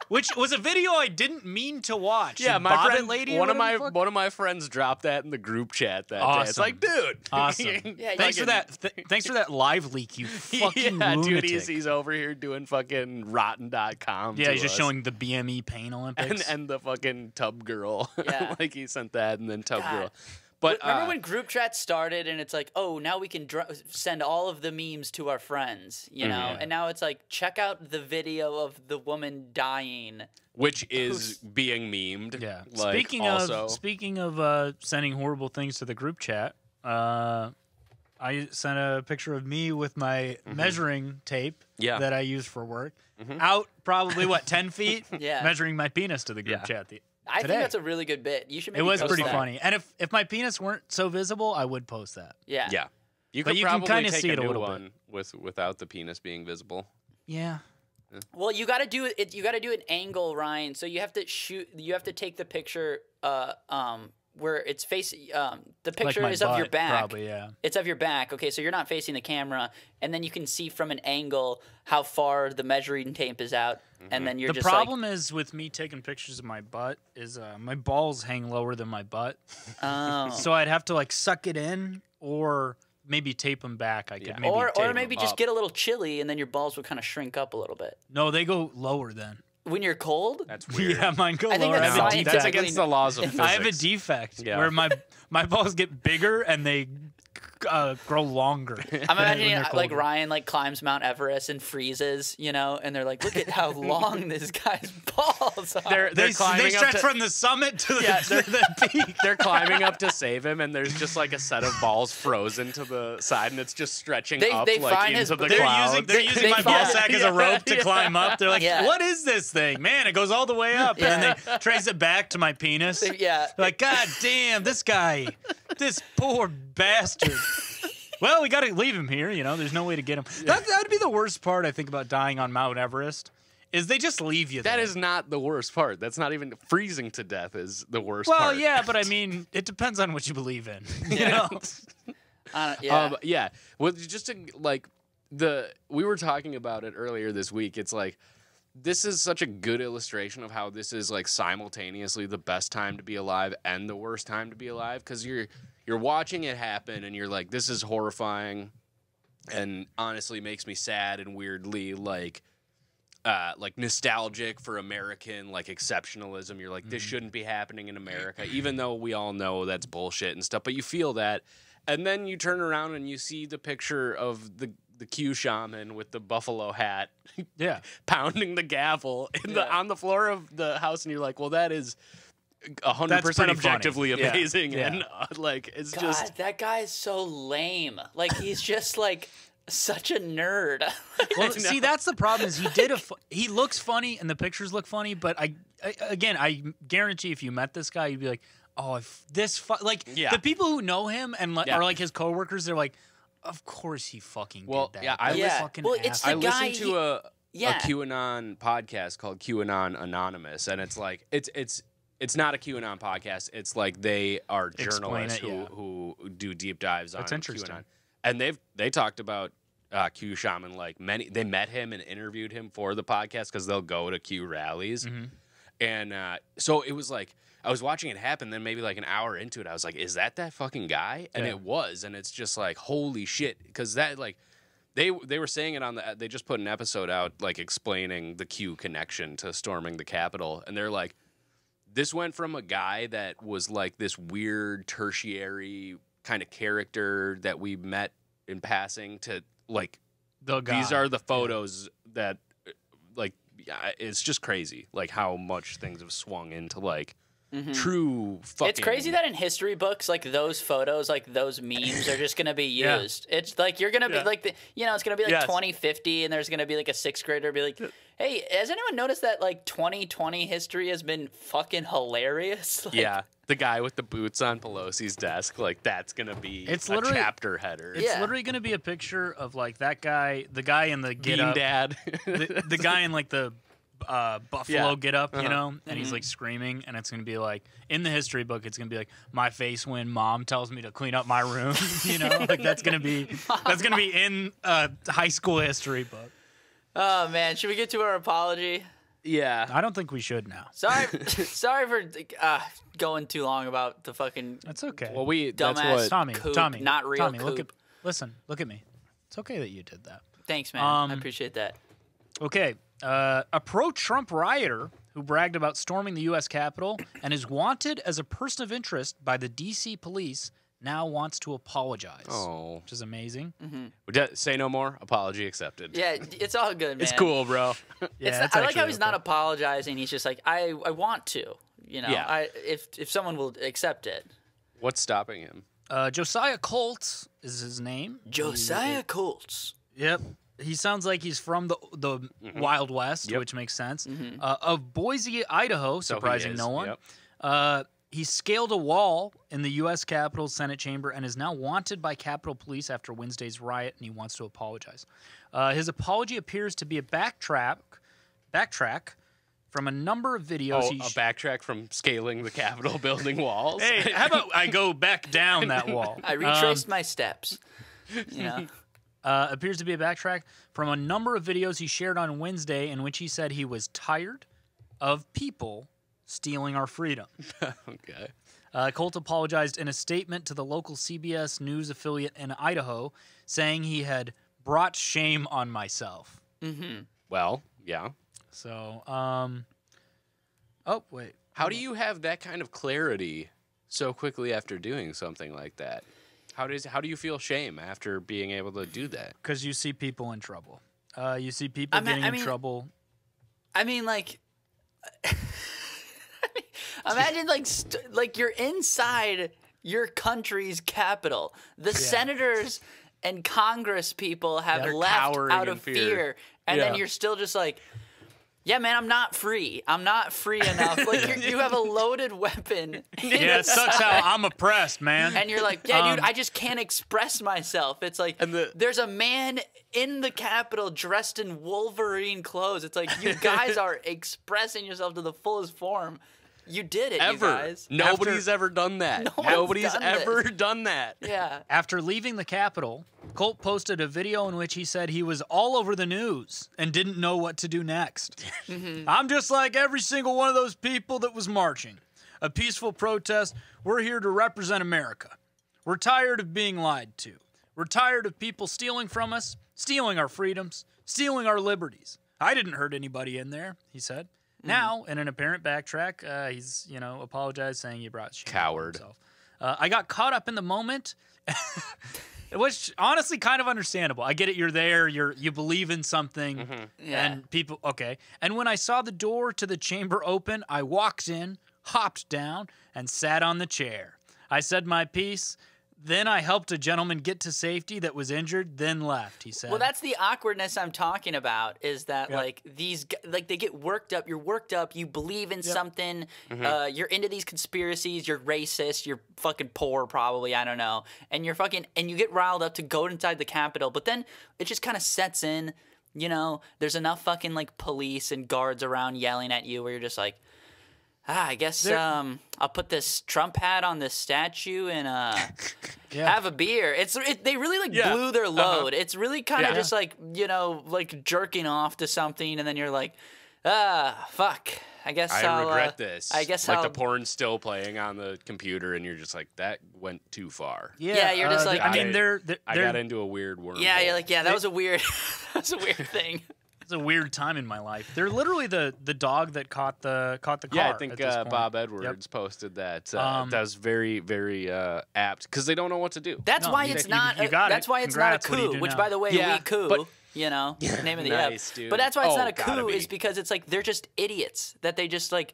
Which was a video I didn't mean to watch. Yeah, The my Bobbit friend, lady. or one of whather my the fuck? one of my friends dropped that in the group chat that day. It's Awesome. like, dude, Awesome. Yeah, Thanks for that. Thanks for that live leak, you fucking yeah, lunatic. dude, he's over here doing fucking rotten.com. Yeah, to he's just us. showing the BME Pain Olympics. and the fucking tub girl. Yeah. Like he sent that and then tub God. girl. But Remember when group chat started and it's like, oh, now we can send all of the memes to our friends, you know? And now it's like, check out the video of the woman dying. which is being memed. Yeah. Like, Speaking of sending horrible things to the group chat, I sent a picture of me with my measuring tape Yeah. that I use for work. Out probably 10 feet, Yeah. measuring my penis to the group Yeah. chat. I Today. think that's a really good bit. You should It maybe was post pretty that. funny. And if my penis weren't so visible, I would post that. Yeah. yeah. You But could you can probably kinda take see a it a new little one without the penis being visible. Yeah. Well, you got to do it. You got to do an angle, Ryan. So you have to shoot. You have to take the picture. Where it's facing. The picture my is of your butt, back. probably, yeah. It's of your back. Okay, so you're not facing the camera, and then you can see from an angle how far the measuring tape is out, and then you're The just problem is with me taking pictures of my butt is my balls hang lower than my butt. like, So I'd have to suck it in or maybe tape them back. I could Yeah. maybe or tape maybe 'em just up. get a little chilly, and then your balls would kind of shrink up a little bit. No, they go lower then. When you're cold, That's weird. Yeah, mine go I think lower. that's I have a scientifically- That's defect. against the laws of physics. I have a defect Yeah. where my balls get bigger and they grow longer. I'm imagining when they're like colder. Ryan climbs Mount Everest and freezes, and they're like, look at how long this guy's balls are. They're They climbing up stretch to, from the summit to the, Yeah, to the peak. they're climbing up to save him, and there's just a set of balls frozen to the side, and it's just stretching They- up they find his- into the they're clouds. They're They- using they my ball find- sack as a rope to climb up. They're like, Yeah. what is this thing? Man, it goes all the way up. And then they trace it back to my penis. Yeah. They're like, God damn, this guy, this poor bastard. Well, we got to leave him here. There's no way to get him. That'd be the worst part, I think, about dying on Mount Everest, is they just leave you there. That is not the worst part. That's not even freezing to death is the worst Well, part. yeah, but I mean, it depends on what you believe in. You know? Yeah. Yeah. Well, just to, we were talking about it earlier this week. It's like, this is such a good illustration of how this is simultaneously the best time to be alive and the worst time to be alive, because you're watching it happen and you're like, this is horrifying, and honestly makes me sad and weirdly nostalgic for American exceptionalism. You're like, this shouldn't be happening in America, even though we all know that's bullshit and stuff. But you feel that, and then you turn around and you see the picture of the Coup shaman with the buffalo hat, Yeah. pounding the gavel on the floor of the house, and you're like, well, that is 100% That's pretty objectively funny. Yeah. amazing, Yeah. and it's God, just. that guy is so lame. He's just such a nerd. Well, see, that's the problem. Is he looks funny and the pictures look funny, but I guarantee if you met this guy, you'd be like, oh, Yeah. the people who know him and Yeah. are his coworkers, they're like, of course he fucking Well, did that. yeah, That Yeah. fucking Well, it's the I guy listened to a yeah. QAnon podcast called QAnon Anonymous, and it's it's not a QAnon podcast. It's they are Explain journalists it, yeah. who do deep dives on That's interesting. QAnon, and they talked about Q Shaman. They met him and interviewed him for the podcast because they'll go to Q rallies, and so it was I was watching it happen. Then maybe an hour into it, I was like, "Is that fucking guy?" And Yeah. it was, and it's just holy shit, because that They were saying it on they just put an episode out explaining the Q connection to storming the Capitol, and they're like, this went from a guy that was like this weird tertiary kind of character that we met in passing to like The guy. these are the photos that like it's just crazy like how much things have swung into like true fucking. It's crazy that in history books, like those photos, like those memes are just gonna be used. It's like you're gonna be like it's gonna be like 2050, and there's gonna be like a 6th grader be like, "Hey, has anyone noticed that like 2020 history has been fucking hilarious?" Like, the guy with the boots on Pelosi's desk, like that's gonna be a chapter header. It's literally gonna be a picture of like that guy, the guy in the get Bean up, Dad, the guy in like the buffalo get up, you know, and he's like screaming, and it's gonna be like in the history book, it's gonna be like my face when mom tells me to clean up my room, you know, like that's gonna be in a high school history book. Oh man, should we get to our apology? Yeah, I don't think we should now. Sorry for going too long about the fucking. That's okay. well, dumbass that's what Coup, Tommy, not real Tommy, Coup. look at me. It's okay that you did that. Thanks, man. I appreciate that. Okay, a pro-Trump rioter who bragged about storming the U.S. Capitol and is wanted as a person of interest by the D.C. police now wants to apologize. Oh, which is amazing. Say no more. Apology accepted. Yeah, it's all good, man. It's cool, bro. Yeah, I like how he's not apologizing. He's just like, I want to. You know, Yeah. if someone will accept it. What's stopping him? Josiah Colt is his name. Josiah Colts. Yep. He sounds like he's from the Wild West, which makes sense. Of Boise, Idaho, surprising no one. Yep. He scaled a wall in the U.S. Capitol Senate chamber and is now wanted by Capitol Police after Wednesday's riot, and he wants to apologize. His apology appears to be a backtrack from a number of videos. A backtrack from scaling the Capitol building walls. Hey, how about I go back down that wall? I retraced my steps. You know. Appears to be a backtrack from a number of videos he shared on Wednesday in which he said he was tired of people stealing our freedom. Okay. Colt apologized in a statement to the local CBS News affiliate in Idaho, saying he had brought shame on myself. Well, yeah. So, oh, wait. How do you have that kind of clarity so quickly after doing something like that? How do you feel shame after being able to do that? Because you see people in trouble. You see people getting in trouble. I mean, like, imagine like you're inside your country's capital. The senators and Congress people have left out of fear, and then you're still just like, yeah, man, I'm not free. I'm not free enough. Like you have a loaded weapon. Yeah, it sucks how I'm oppressed, man. And you're like, yeah, dude, I just can't express myself. It's like there's a man in the Capitol dressed in Wolverine clothes. It's like you guys are expressing yourself to the fullest form. You did it, you guys. Nobody's ever done that. Nobody's ever done that. Yeah. After leaving the Capitol, Colt posted a video in which he said he was all over the news and didn't know what to do next. I'm just like every single one of those people that was marching. A peaceful protest. We're here to represent America. We're tired of being lied to. We're tired of people stealing from us, stealing our freedoms, stealing our liberties. I didn't hurt anybody in there, he said. Now, in an apparent backtrack, he's, apologized, saying he brought shame Coward. on himself. I got caught up in the moment, which honestly kind of understandable. I get it. You're there. You believe in something, and people. Okay. And when I saw the door to the chamber open, I walked in, hopped down, and sat on the chair. I said my piece. Then I helped a gentleman get to safety that was injured, then left, he said. Well, that's the awkwardness I'm talking about, is that, they get worked up. You're worked up. You believe in something. You're into these conspiracies. You're racist. You're fucking poor, probably. I don't know. And and you get riled up to go inside the Capitol. But then it just kind of sets in, there's enough fucking, police and guards around yelling at you where you're just like, I guess I'll put this Trump hat on this statue and have a beer. They really blew their load. It's really kind of just like jerking off to something, and then you're like, fuck. I guess I regret this. I guess the porn's still playing on the computer, and you're just like, that went too far. Yeah, you're just like, I mean, I got into a weird wormhole. Yeah, you're like, that was a weird, that was a weird thing. It's a weird time in my life. They're literally the dog that caught the car. Yeah, I think at this point. Bob Edwards posted that. That was very, very apt because they don't know what to do. That's why it's not. That's why it's not a coup. Which, by the way, we coup. But, you know, name of the nice, app. dude. But that's why it's not a coup. Be. Is because it's like they're just idiots that they just like.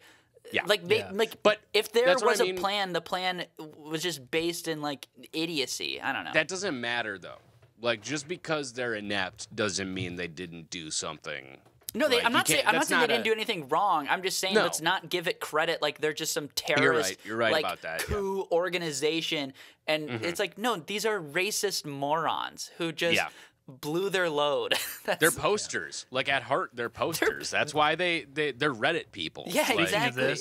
Yeah. But if there was a plan, the plan was just based in like idiocy. I don't know. That doesn't matter though. Like just because they're inept doesn't mean they didn't do something. No, I'm not saying they didn't do anything wrong. I'm just saying let's not give it credit like they're just some terrorist You're right like, about that, coup organization. And it's like, no, these are racist morons who just blew their load. They're posters. Like at heart, they're posters. That's why they're Reddit people. Yeah, like, exactly.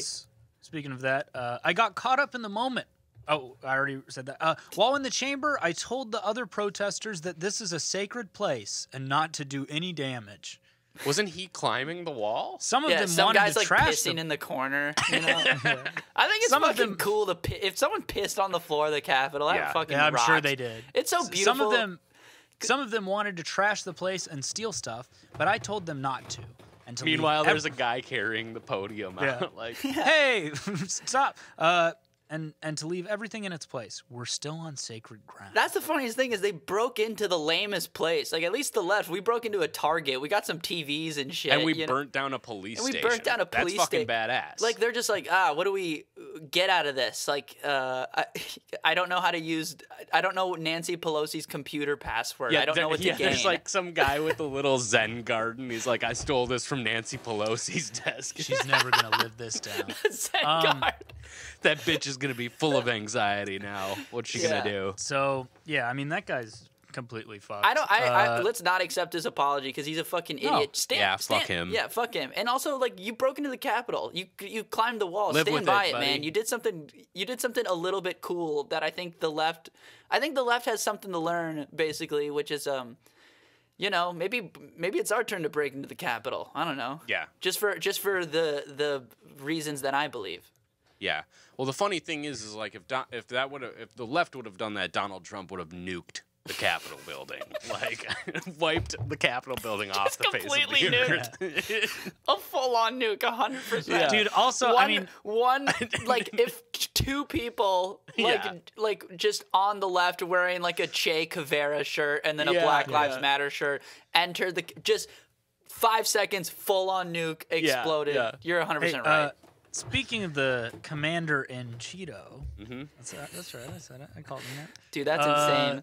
Speaking of that, I got caught up in the moment. Oh, I already said that. While in the chamber, I told the other protesters that this is a sacred place and not to do any damage. Wasn't he climbing the wall? Some of them some wanted guys to like trash pissing them. in the corner. You know? I think it's Some of fucking them- cool to if someone pissed on the floor of the Capitol. That fucking I'm rocks. sure they did. It's so beautiful. Some of them wanted to trash the place and steal stuff, but I told them not to. And to Meanwhile, leave there's a guy carrying the podium out. Like, hey, stop. And to leave everything in its place. We're still on sacred ground. That's the funniest thing is they broke into the lamest place. Like at least the left, we broke into a Target. We got some TVs and shit. and we burnt down a police station. We burnt down a police That's fucking station. badass. Like they're just like, what do we get out of this? Like, I don't know how to use. I don't know Nancy Pelosi's computer password. I don't know what to gain. There's like some guy with a little Zen garden. He's like, I stole this from Nancy Pelosi's desk. She's never gonna live this down. Zen guard. That bitch is gonna be full of anxiety now. What's she gonna do? So yeah, I mean that guy's completely fucked. Let's not accept his apology because he's a fucking idiot. Fuck him. Yeah, fuck him. And also, like, you broke into the Capitol. You climbed the wall. Live Stand with by it, it, buddy. man. You did something a little bit cool that I think the left has something to learn, basically, which is you know, maybe it's our turn to break into the Capitol. I don't know. Yeah. Just for the reasons that I believe. Yeah. Well, the funny thing is like if the left would have done that, Donald Trump would have nuked the Capitol building, like wiped the Capitol building off the face of completely the earth. A full-on nuke, 100%. Yeah. Dude, also, one like if two people like just on the left wearing like a Che Guevara shirt and then a Black Lives Matter shirt entered just 5 seconds full-on nuke exploded. Yeah. You're 100% right. Speaking of the commander in Cheeto, that's right. I said it. I called him that. Dude, that's insane.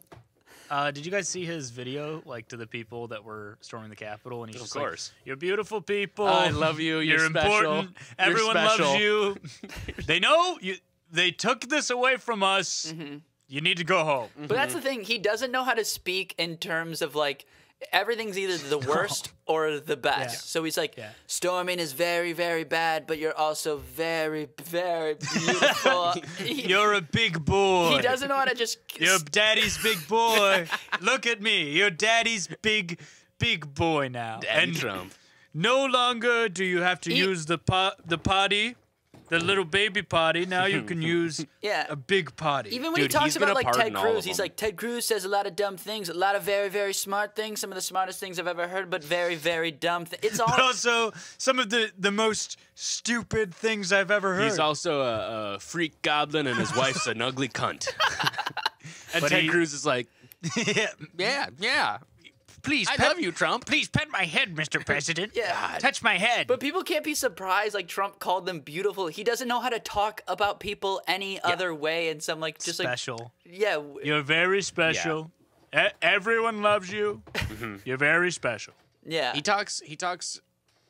Did you guys see his video, like to the people that were storming the Capitol? And he's Of just course. like, "You're beautiful people. I love you. You're special. important. Everyone special. loves you. They know you. They took this away from us. You need to go home." But that's the thing. He doesn't know how to speak in terms of like everything's either the worst or the best. Yeah. So he's like, storming is very, very bad, but you're also very, very beautiful. You're a big boy. He doesn't know how to just. Your daddy's big boy. Look at me. Your daddy's big boy now. Daddy and Trump. no longer do you have to use the potty, the little baby potty. Now you can use a big potty. Even when he Dude, talks he's about gonna like Ted pardon all Cruz, of he's them. like, Ted Cruz says a lot of dumb things, a lot of very, very smart things, some of the smartest things I've ever heard, but very, very dumb things. It's all. But also some of the most stupid things I've ever heard. He's also a freak goblin, and his wife's an ugly cunt. And But Ted Cruz is like, yeah. Please, I love you, Trump. Please pet my head, Mr. President. Yeah. Touch my head. But people can't be surprised, like Trump called them beautiful. He doesn't know how to talk about people any other way, and some like just special. You're very special. Everyone loves you. You're very special. Yeah. He talks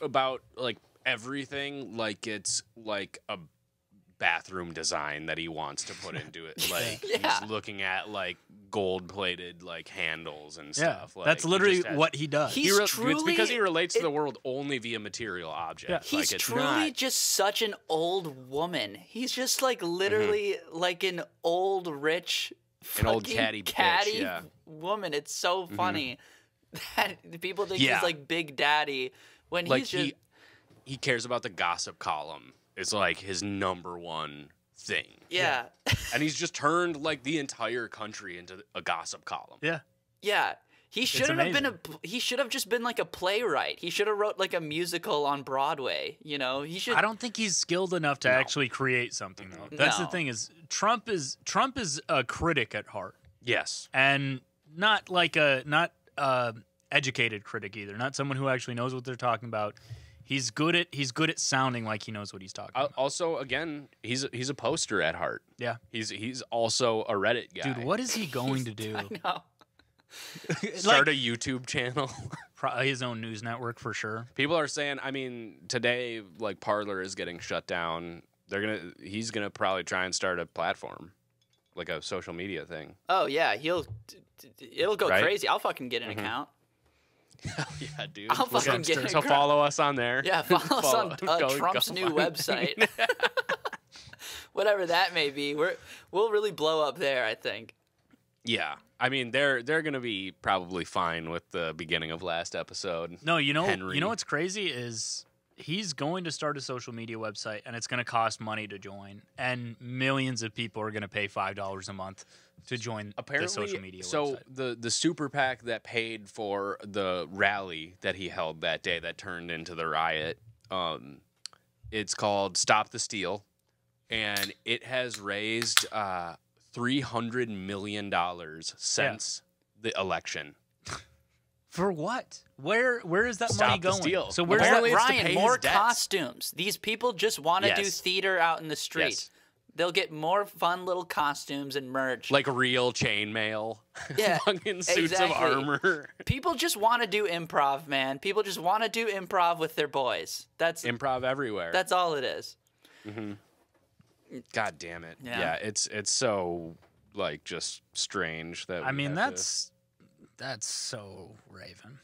about like everything like it's like a bathroom design that he wants to put into it. Like he's looking at like gold-plated like handles and stuff. Like, that's literally what he does. It's because he relates to the world only via material objects. He's like, truly just such an old woman. He's just like literally like an old rich old catty bitch, woman. It's so funny that people think he's like Big Daddy when like he's just he cares about the gossip column. It's like his number one thing. Yeah. And he's just turned like the entire country into a gossip column. Yeah. Yeah. He shouldn't have been he should have just been like a playwright. He should have wrote like a musical on Broadway, you know? He should. I don't think he's skilled enough to actually create something though. That's the thing is Trump is a critic at heart. Yes. And not like educated critic either. Not someone who actually knows what they're talking about. He's good at sounding like he knows what he's talking about. Also, again, he's a poster at heart. Yeah. He's also a Reddit guy. Dude, what is he going to do? I know. Start a YouTube channel. Probably his own news network for sure. People are saying, I mean, today like Parler is getting shut down. He's gonna probably try and start a platform, like a social media thing. Oh yeah, it'll go Right? crazy. I'll fucking get an account. Hell yeah, dude. I'll fucking get an So account. follow us on there. Yeah, follow us on Go Trump's new find- website. Whatever that may be, we'll really blow up there, I think. Yeah, I mean they're gonna be probably fine with the beginning of last episode. No, you know Henry. what's crazy is he's going to start a social media website and it's going to cost money to join, and millions of people are going to pay $5 a month to join Apparently, the social media so website. the super PAC that paid for the rally that he held that day that turned into the riot, it's called Stop the Steal, and it has raised $300 million since the election. For what? Where is that Stop money the going? steal. So where's Apparently that? it's to Ryan, pay more his debts. costumes. These people just want to do Yes. theater out in the street. Yes. They'll get more fun little costumes and merch. Like real chainmail. Yeah, Fucking suits exactly. of armor. People just want to do improv, man. People just want to do improv with their boys. That's Improv everywhere. that's all it is. God damn it. Yeah. Yeah, it's so like just strange that I we mean, have that's so Raven.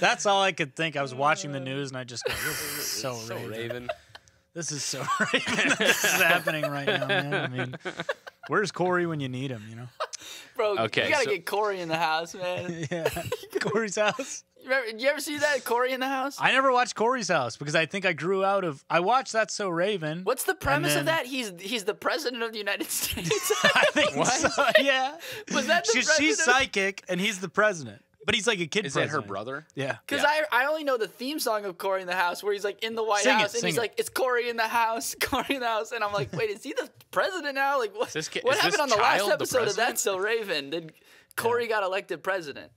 That's all I could think. I was watching the news and I just go, this is so so Raven. Raven. This is so Raven. This is happening right now, man. I mean, where's Corey when you need him, you know? Bro, Okay, you gotta so- get Corey in the house, man. Yeah. Corey's house. You ever see that, Corey in the house? I never watched Corey's house because I think I grew out of. I watched That's So Raven. What's the premise then- of that? He's the president of the United States. I think so, yeah. Was that the She's president? psychic and he's the president, but he's like a kid Is that president. her brother? Yeah. Because Yeah. I only know the theme song of Corey in the House where he's like in the White Sing it, House and sing he's it. like, it's Corey in the house, Corey in the house. And I'm like, wait, is he the president now? Like, what, this what is happened this on the last child the episode of president? That's So Raven? Did Corey got elected president?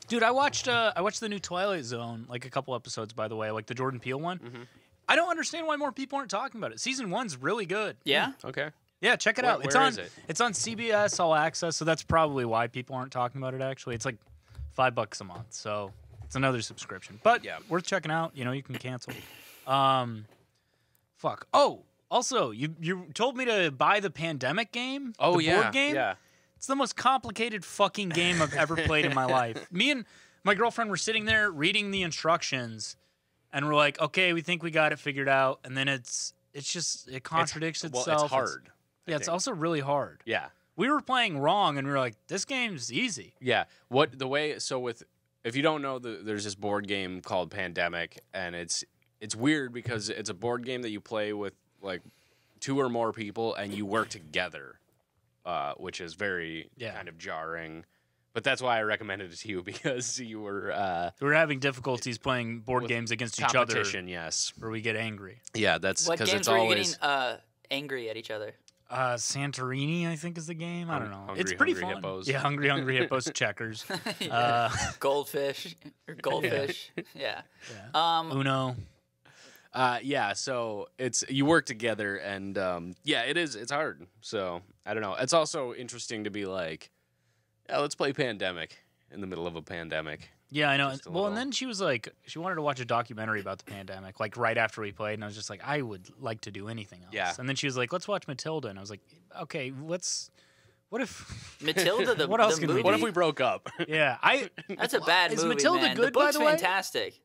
Dude, I watched the new Twilight Zone, like a couple episodes, by the way, like the Jordan Peele one. I don't understand why more people aren't talking about it. Season 1's really good. Yeah? Okay. Yeah, check it Where- out. It's where on is it? It's on CBS All Access, so that's probably why people aren't talking about it. Actually, it's like $5 a month, so it's another subscription. But Yeah. worth checking out. You know, you can cancel. Fuck. Oh, also, you told me to buy the Pandemic game. Oh the yeah. board game. Yeah. It's the most complicated fucking game I've ever played in my life. Me and my girlfriend were sitting there reading the instructions, and we're like, okay, we think we got it figured out, and then it contradicts Well, itself. it's hard. I Yeah, it's think. also really hard. Yeah. We were playing wrong, and we were like, this game's easy. Yeah. If you don't know, there's this board game called Pandemic, and it's weird because it's a board game that you play with like 2 or more people, and you work together, which is very kind of jarring. But that's why I recommended it to you, because you were We were having difficulties playing board with games against each other, competition. Yes. where we get angry. Yeah, that's What because games it's were you always getting angry at each other? Santorini, I think, is the game. I don't know. Hungry, It's pretty Hungry fun. Hippos. Yeah, Hungry Hippos checkers. Goldfish or goldfish. Yeah. Uno. yeah, so you work together, and it's hard. So I don't know. It's also interesting to be like, yeah, let's play Pandemic in the middle of a pandemic. Yeah, I know. Just a Well, and little- then she was like, she wanted to watch a documentary about the pandemic, like right after we played, and I was just like, I would like to do anything else. Yeah. And then she was like, let's watch Matilda, and I was like, okay, what if? Matilda, the, What else the can we movie? do? What if we broke up? Yeah, That's a bad Is movie, Matilda man. good, the by book's the way? fantastic.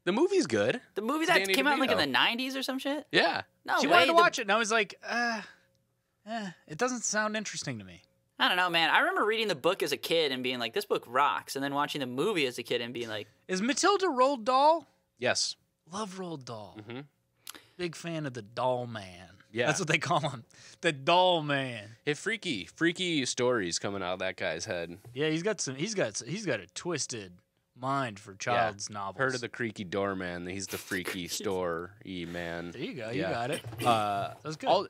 The movie's good. The movie It's that Danny came out like in DeVito. the 90s or some shit? Yeah. No she way. wanted to the- watch it, and I was like, it doesn't sound interesting to me. I don't know, man. I remember reading the book as a kid and being like, this book rocks. And then watching the movie as a kid and being like, Is Matilda Roald Dahl? Yes. Love Roald Dahl. Mhm. Big fan of the Doll Man. Yeah. That's what they call him. The doll man. Hey, freaky stories coming out of that guy's head. Yeah, he's got a twisted mind for child's novels. Heard of the creaky doorman? He's the freaky story man. There you go. You got it. That's good.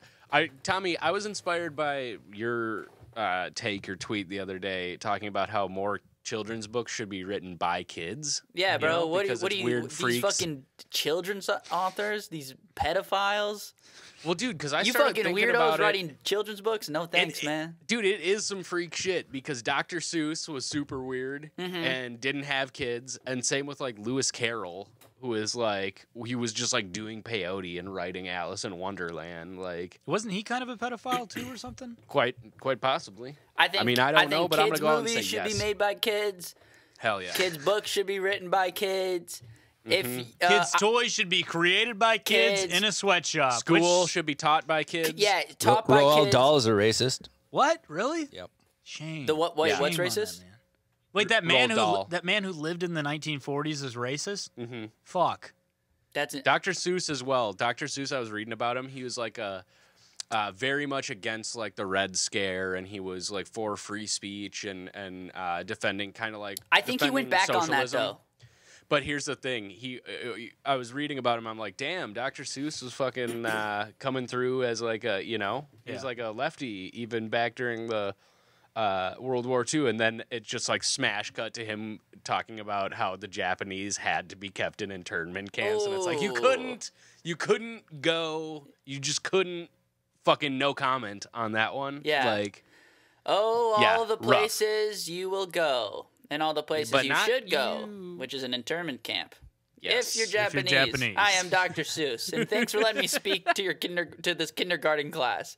Tommy, I was inspired by your your tweet the other day talking about how more children's books should be written by kids. Yeah, bro. What do because you weird these freaks. fucking children's authors, these pedophiles? Well, dude, because I You started fucking thinking weirdos about writing children's books? No thanks, man. Dude, it is some freak shit because Dr. Seuss was super weird Mm-hmm. and didn't have kids, and same with like Lewis Carroll, who is like he was just like doing peyote and writing Alice in Wonderland, like Wasn't he kind of a pedophile too, or something? quite possibly. I think. I mean, I don't know, but I'm gonna kids' go out and movies say should yes. be made by kids. Hell yeah. Kids' books should be written by kids. Mm-hmm. If Kids' toys should be created by kids kids- in a sweatshop. School which- should be taught by kids. yeah, taught by Roald kids. Dahl is a racist. What? Really? Yep. Shame. The what? Wait, Yeah. what's Shame on racist? that man. Wait, that man Dahl. who lived in the 1940s is racist? Mm-hmm. Fuck. That's Dr. Seuss as well. Dr. Seuss, I was reading about him. He was like very much against like the Red Scare, and he was like for free speech and defending kind of like. I think he went back defending on that socialism. though. But here's the thing: I was reading about him. I'm like, damn, Dr. Seuss was fucking coming through as like a, he's like a lefty even back during the World War II, and then it just like smash cut to him talking about how the Japanese had to be kept in internment camps, and it's like you couldn't go, you just couldn't fucking no comment on that one. Yeah. like All the rough. places you will go, and all the places But you not should go, you. which is an internment camp. Yes. If you're If you're Japanese, Japanese. I am Dr. Seuss, and thanks for letting me speak to this kindergarten class.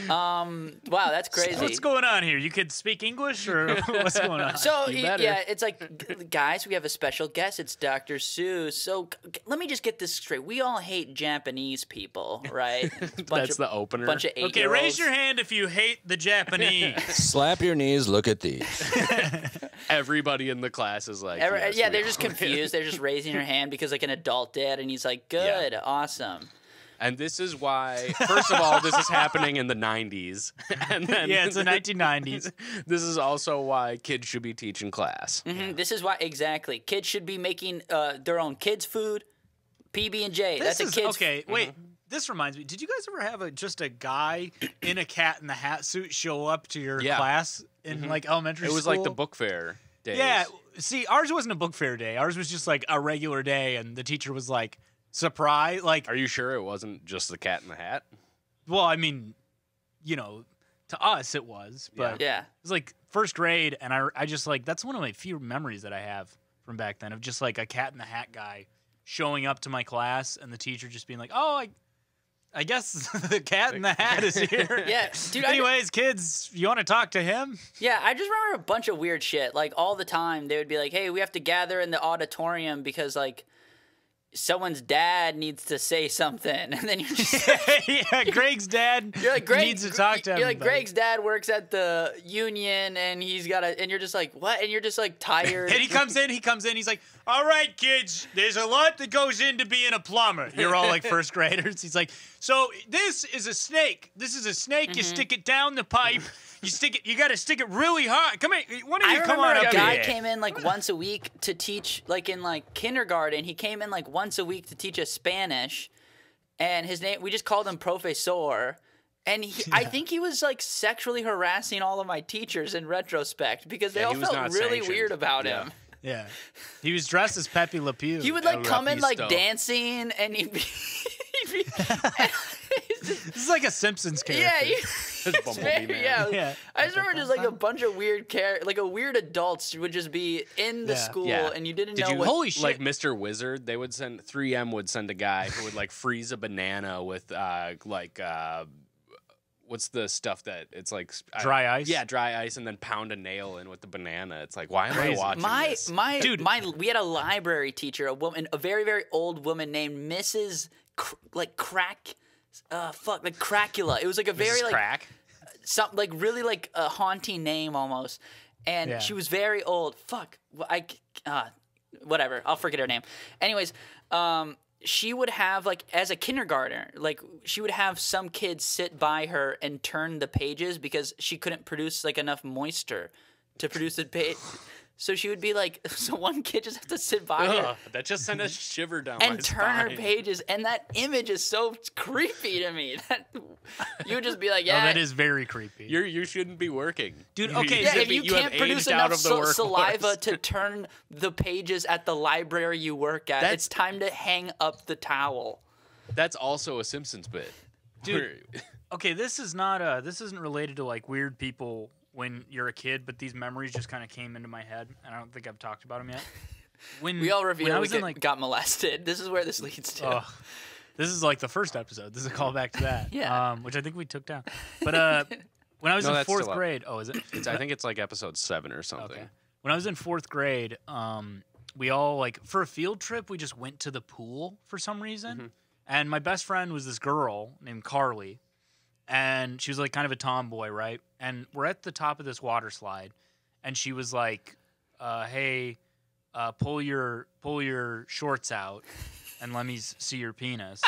Wow, that's crazy. What's going on here? You could speak English, or what's going on? So You better. yeah, it's like, guys, we have a special guest. It's Dr. Seuss. So let me just get this straight. We all hate Japanese people, right? That's the opener. Bunch of Okay, raise your hand if you hate the Japanese. Slap your knees. Look at these. Everybody in the class is like, yes, yeah, we they're are. just confused. They're just raising their hand because like an adult did, and he's like, "Good, awesome." And this is why, first of all, this is happening in the 90s. And then Yeah, it's the 1990s. This is also why kids should be teaching class. Mhm, this is why exactly kids should be making their own kids' food. PB&J. That's a kid's. okay. Wait, this reminds me. Did you guys ever have just a guy in a Cat in the Hat suit show up to your Yeah. class in like elementary It school? was like the book fair days. Yeah. See, ours wasn't a book fair day. Ours was just like a regular day, and the teacher was like, surprise. Like, Are you sure it wasn't just the Cat in the Hat? well, I mean, to us it was, but Yeah. it was like first grade, and I just like that's one of my few memories that I have from back then of just like a Cat in the Hat guy showing up to my class, and the teacher just being like, "Oh, I guess the Cat in the Hat is here." Yeah, dude. Anyways, kids, you want to talk to him? Yeah, I just remember a bunch of weird shit. Like all the time, they would be like, "Hey, we have to gather in the auditorium because like someone's dad needs to say something," and then you're just Yeah, Greg's dad you're like, Greg needs to talk to You're like, everybody. Greg's dad works at the union, and he's got and you're just like, what? And you're just like tired. And he comes in, he's like, "All right, kids, there's a lot that goes into being a plumber." You're all like first graders. He's like, "So this is a snake. This is a snake. You stick it down the pipe. You stick it. You got to stick it really hard. Come here. Why don't I you come on remember up a guy here?" came in like once a week to teach, like in like kindergarten. He came in like once a week to teach us Spanish, and his name, we just called him Profesor. And I think he was like sexually harassing all of my teachers in retrospect because they Yeah, all he was felt not really sanctioned. weird about Yeah. him. Yeah, he was dressed as Pepe Le Pew. He would like come in like Rapisto. dancing, and he'd be, This is like a Simpsons character. yeah, Bumblebee Man. yeah. Yeah. I just remember just like a bunch of weird like a weird adults would just be in the Yeah. school, Yeah. and you didn't Did know you what. Holy shit. like Mr. Wizard? They would send 3M would send a guy who would like freeze a banana with what's the stuff that it's like Dry ice? Yeah, dry ice, and then pound a nail in with the banana. It's like, why am I Crazy. watching this? We had a library teacher, a woman, a very very old woman named Mrs. Cracula. It was like a very Mrs. like Crack. something like really like a haunting name almost, and Yeah. she was very old. Whatever. I'll forget her name. Anyways, she would have, like, as a kindergartner, like, she would have some kids sit by her and turn the pages because she couldn't produce, like, enough moisture to produce a page. So she would be like, so one kid just have to sit by her That just sent a shiver down my and turn spine. her pages, and that image is so creepy to me. That you would just be like, yeah, Oh, that is very creepy. You shouldn't be working, Dude, okay, yeah. so If you have can't produce aged out enough of the workforce. saliva to turn the pages at the library you work at, it's time to hang up the towel. That's also a Simpsons bit. Dude, okay, this isn't related to like weird people when you're a kid, but these memories just kind of came into my head, and I don't think I've talked about them yet. We all revealed we like, got molested. This is where this leads to. This is like the first episode. This is a callback to that. Yeah. Which I think we took down. But when I was in that's fourth still up. grade, is it? I think it's like episode 7 or something. Okay. When I was in fourth grade, we all like for a field trip, we just went to the pool for some reason. And my best friend was this girl named Carly. And she was like kind of a tomboy, right? And we're at the top of this water slide, and she was like, "Hey, pull your shorts out, and let me see your penis."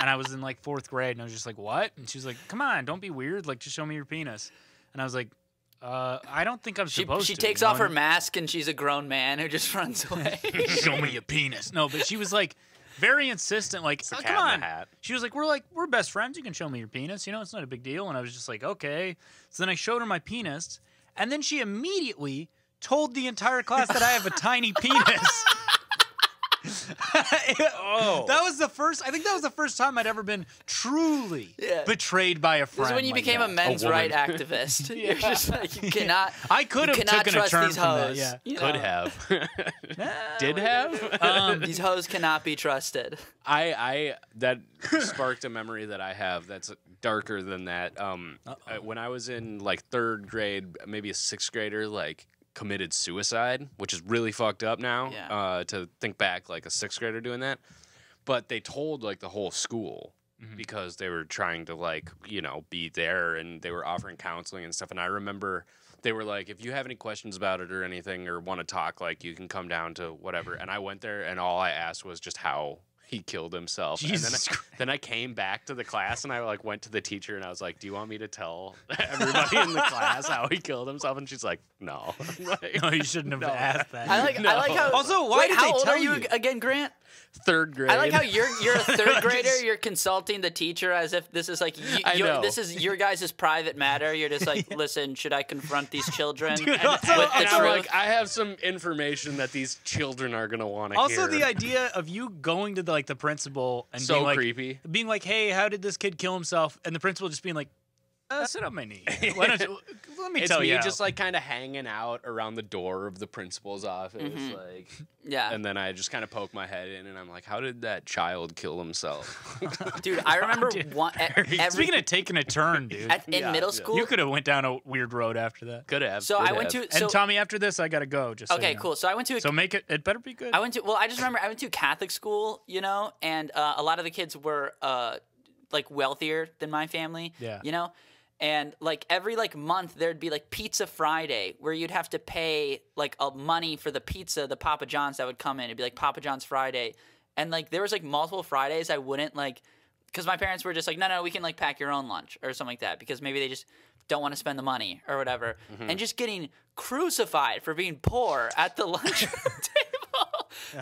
And I was in like fourth grade, and I was just like, "What?" And she was like, "Come on, don't be weird. Like, just show me your penis." And I was like, "I don't think I'm supposed to." She takes off her mask, and she's a grown man who just runs away. Show me your penis. No, but she was like very insistent, like, a oh, cat come in on. the hat. She was like, we're best friends. You can show me your penis. You know, it's not a big deal. And I was just like, okay. So then I showed her my penis, and then she immediately told the entire class that I have a tiny penis. That was the first. I think that was the first time I'd ever been truly betrayed by a friend. This is when you like became that. a men's right activist. You're just like, you cannot. I could have you cannot taken a trust turn these from that. hoes. Yeah. You Could know? have. Did have. These hoes cannot be trusted. I that sparked a memory that I have that's darker than that. When I was in like 3rd grade, maybe a 6th grader, like committed suicide, which is really fucked up now. Yeah. To think back, like a 6th grader doing that, but they told like the whole school because they were trying to like be there, and they were offering counseling and stuff. And I remember they were like, if you have any questions about it or anything or want to talk, like you can come down to whatever. And I went there, and all I asked was just how he killed himself. Jesus and then I came back to the class, and I like went to the teacher, and I was like, do you want me to tell everybody in the class how he killed himself? And she's like, no. Like, No, you shouldn't have asked that. I like how. Also, why did how they old tell are you you? again, Grant? 3rd grade. I like how you're a 3rd grader. You're consulting the teacher as if this is like I know. this is your guys' private matter. You're just like, listen, should I confront these children Dude, with also, the And I'm truth? like, I have some information that these children are gonna want to hear. Also, the idea of you going to the principal and So being like, creepy. being like, "Hey, how did this kid kill himself?" And the principal just being like, "Sit on my knee. Why don't you, let me It's tell me you." how." just like kind of hanging out around the door of the principal's office, like, Yeah, and then I just kind of poke my head in, and I'm like, how did that child kill himself? dude. I remember one Speaking of taking a turn, dude, in middle school. you could have went down a weird road after that. Could have. So could I went have. to. So, And Tommy, after this, I gotta go. Just so okay, you know. cool. So I went to. So make it. It better be good. I went to. Well, I just remember I went to Catholic school, and a lot of the kids were like wealthier than my family. Yeah. And like every like month there'd be like Pizza Friday where you'd have to pay like money for the pizza, the Papa John's that would come in. It'd be like Papa John's Friday. And like there was like multiple Fridays I wouldn't like, because my parents were just like, no, we can like pack your own lunch or something like that, because maybe they just don't want to spend the money or whatever. And just getting crucified for being poor at the lunch table.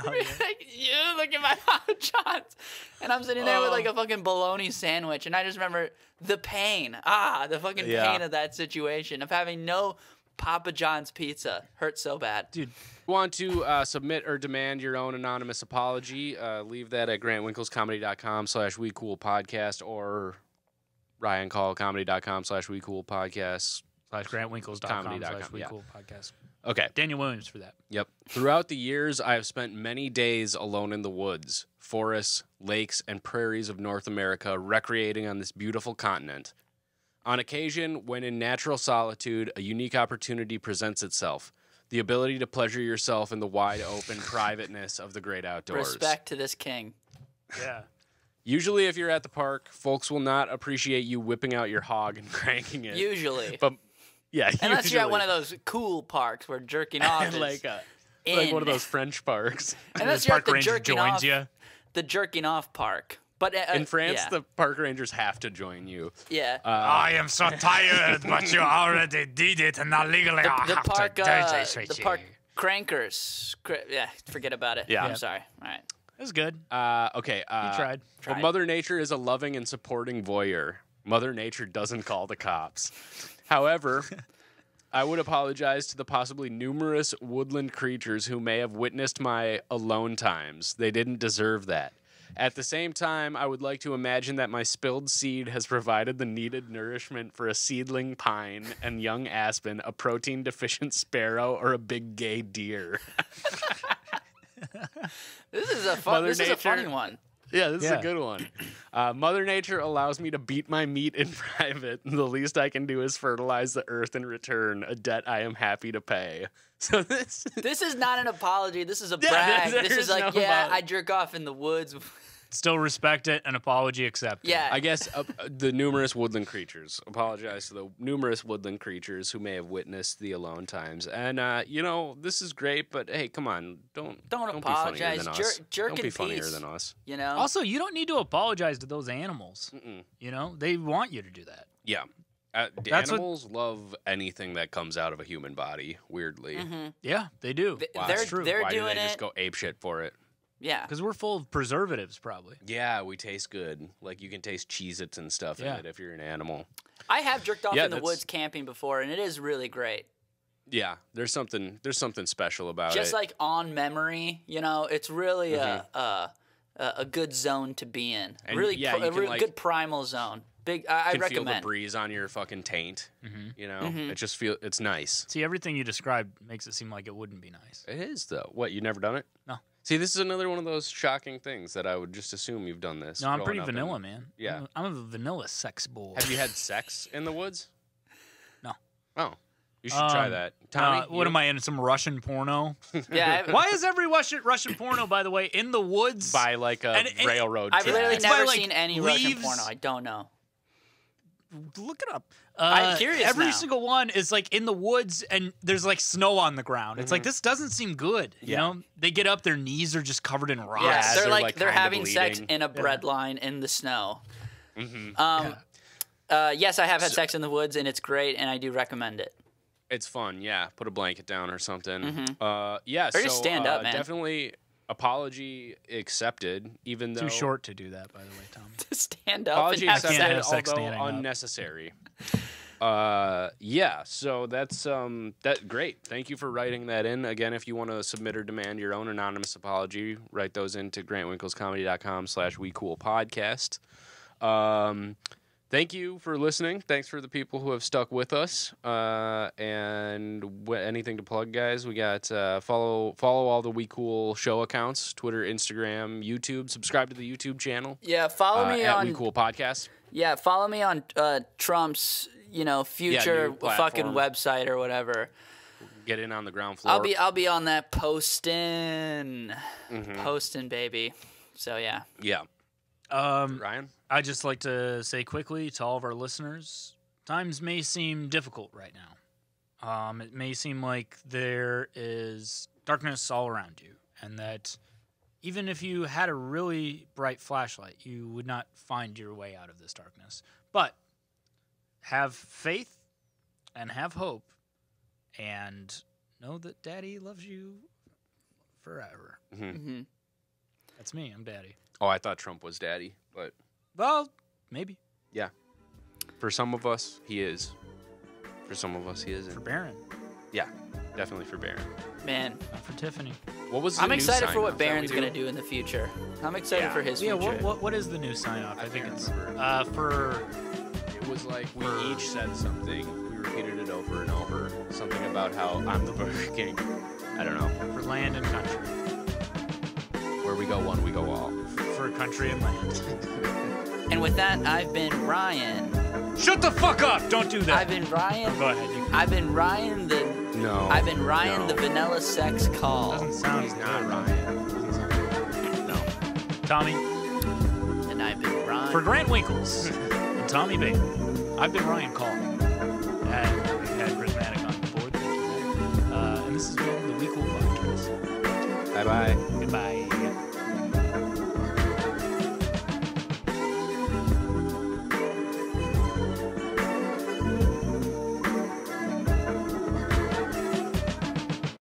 Like, you look at my Papa John's, and I'm sitting there with like a fucking bologna sandwich, and I just remember the pain, the fucking pain of that situation of having no Papa John's pizza. Hurt so bad, dude. Want to submit or demand your own anonymous apology? Leave that at grantwinkelscomedy.com/wecoolpodcast or ryancallcomedy.com/wecoolpodcast. grantwinkles.com/wecoolpodcast. Okay. Daniel Williams for that. Yep. Throughout the years, I have spent many days alone in the woods, forests, lakes, and prairies of North America, recreating on this beautiful continent. On occasion, when in natural solitude, a unique opportunity presents itself. The ability to pleasure yourself in the wide open privateness of the great outdoors. Respect to this king. Yeah. Usually, if you're at the park, folks will not appreciate you whipping out your hog and cranking it. Usually. But, yeah, unless you're at one of those cool parks where jerking off is like in. one of those French parks. Unless The you're park at the ranger jerking joins off. you. the jerking off park. But In France, yeah. the park rangers have to join you. Yeah. I am so tired, but you already did it, and now legally I the have park, to do the park crankers. Yeah, forget about it. Yeah. I'm sorry. All right. It was good. Okay. You tried. Well, Mother Nature is a loving and supporting voyeur. Mother Nature doesn't call the cops. However, I would apologize to the possibly numerous woodland creatures who may have witnessed my alone times. They didn't deserve that. At the same time, I would like to imagine that my spilled seed has provided the needed nourishment for a seedling pine and young aspen, a protein-deficient sparrow, or a big gay deer. This is a funny one. Yeah, this is a good one. Mother Nature allows me to beat my meat in private. The least I can do is fertilize the earth in return, a debt I am happy to pay. So This is not an apology. This is a brag. This is like, no yeah, apology. I jerk off in the woods. Still respect it. An apology accepted. Yeah. I guess the numerous woodland creatures. Apologize to the numerous woodland creatures who may have witnessed the alone times. And this is great, but hey, come on, don't apologize. Be funnier than us. Jerk don't in be funnier peace. than us. You know. Also, you don't need to apologize to those animals. You know, they want you to do that. Yeah. Animals love anything that comes out of a human body. Weirdly, Yeah, they do. They're true. they're why doing do they just it. go apeshit for it? Yeah. Because we're full of preservatives, probably. Yeah, we taste good. Like you can taste Cheez-Its and stuff in it if you're an animal. I have jerked off Yeah, in the that's- woods camping before, and it is really great. Yeah, there's something special about Just it. like on memory, it's really a good zone to be in. And really, yeah, you a can, really like- good primal zone. I you can feel recommend. the breeze on your fucking taint. It just it's nice. See, everything you described makes it seem like it wouldn't be nice. It is though. What, you never done it? No. See, this is another one of those shocking things that I would just assume you've done this. No, I'm growing pretty up vanilla, in- man. Yeah. I'm a vanilla sex boy. Have you had sex in the woods? No. Oh, you should try that. Tommy, what am I in? Some Russian porno? Yeah. Why is every Russian porno, by the way, in the woods? By like a And- railroad I've track. literally It's by, never like, seen any Russian leaves. porno. I don't know. Look it up. I'm curious Every now. single one is like in the woods, and there's like snow on the ground. It's like this doesn't seem good. You know, they get up, their knees are just covered in rocks. Yeah, they're, they're like like, they're kinda having sex bleeding. in a bread line in the snow. Yes, I have had sex in the woods, and it's great, and I do recommend it. It's fun, yeah. Put a blanket down or something. Yeah, Or so just stand up, man. definitely apology accepted, even though Too short to do that, by the way, Tommy. Stand up apology and have can't accepted, have sex. sex although standing up. unnecessary. Yeah, so that's that great. Thank you for writing that in. Again, if you want to submit or demand your own anonymous apology, write those into grantwinklescomedy.com/wecoolpodcast. Thank you for listening. Thanks for the people who have stuck with us. And anything to plug, guys? We got follow all the We Cool show accounts: Twitter, Instagram, YouTube. Subscribe to the YouTube channel. Yeah, follow me at on. We Cool Podcast. Yeah, follow me on Trump's future new fucking platform. website or whatever. Get in on the ground floor. I'll be on that posting, baby. So yeah. Yeah. Um, Ryan. I'd just like to say quickly to all of our listeners, times may seem difficult right now. It may seem like there is darkness all around you, and that even if you had a really bright flashlight, you would not find your way out of this darkness. But have faith and have hope, and know that Daddy loves you forever. Mm-hmm. That's me. I'm Daddy. Oh, I thought Trump was daddy, but Well, maybe. yeah. For some of us, he is. For some of us, he isn't. For Barron. Yeah, definitely for Barron. Man, Not for Tiffany. What was the I'm new excited sign for what off that we Barron's gonna do in the future. I'm excited Yeah. for his Yeah, future. what is the new sign off? I think can't it's remember. for It was like we each said something. We repeated it over and over. Something about how I'm the Burger King. I don't know. land and country. Where we go one, we go all. For country and land. And with that, I've been Ryan. Shut the fuck up! Don't do that. I've been Ryan. Go ahead. I've been Ryan the. No. I've been Ryan no. the vanilla sex call. Doesn't sound He's good. not Ryan. Doesn't sound good. No. Tommy, And I've been Ryan. for Grant Winkles and Tommy Bateman, I've been Ryan Call. And we've had Prismatic on the board. Thank you. And this has been the We Cool Podcast. Bye bye. Goodbye.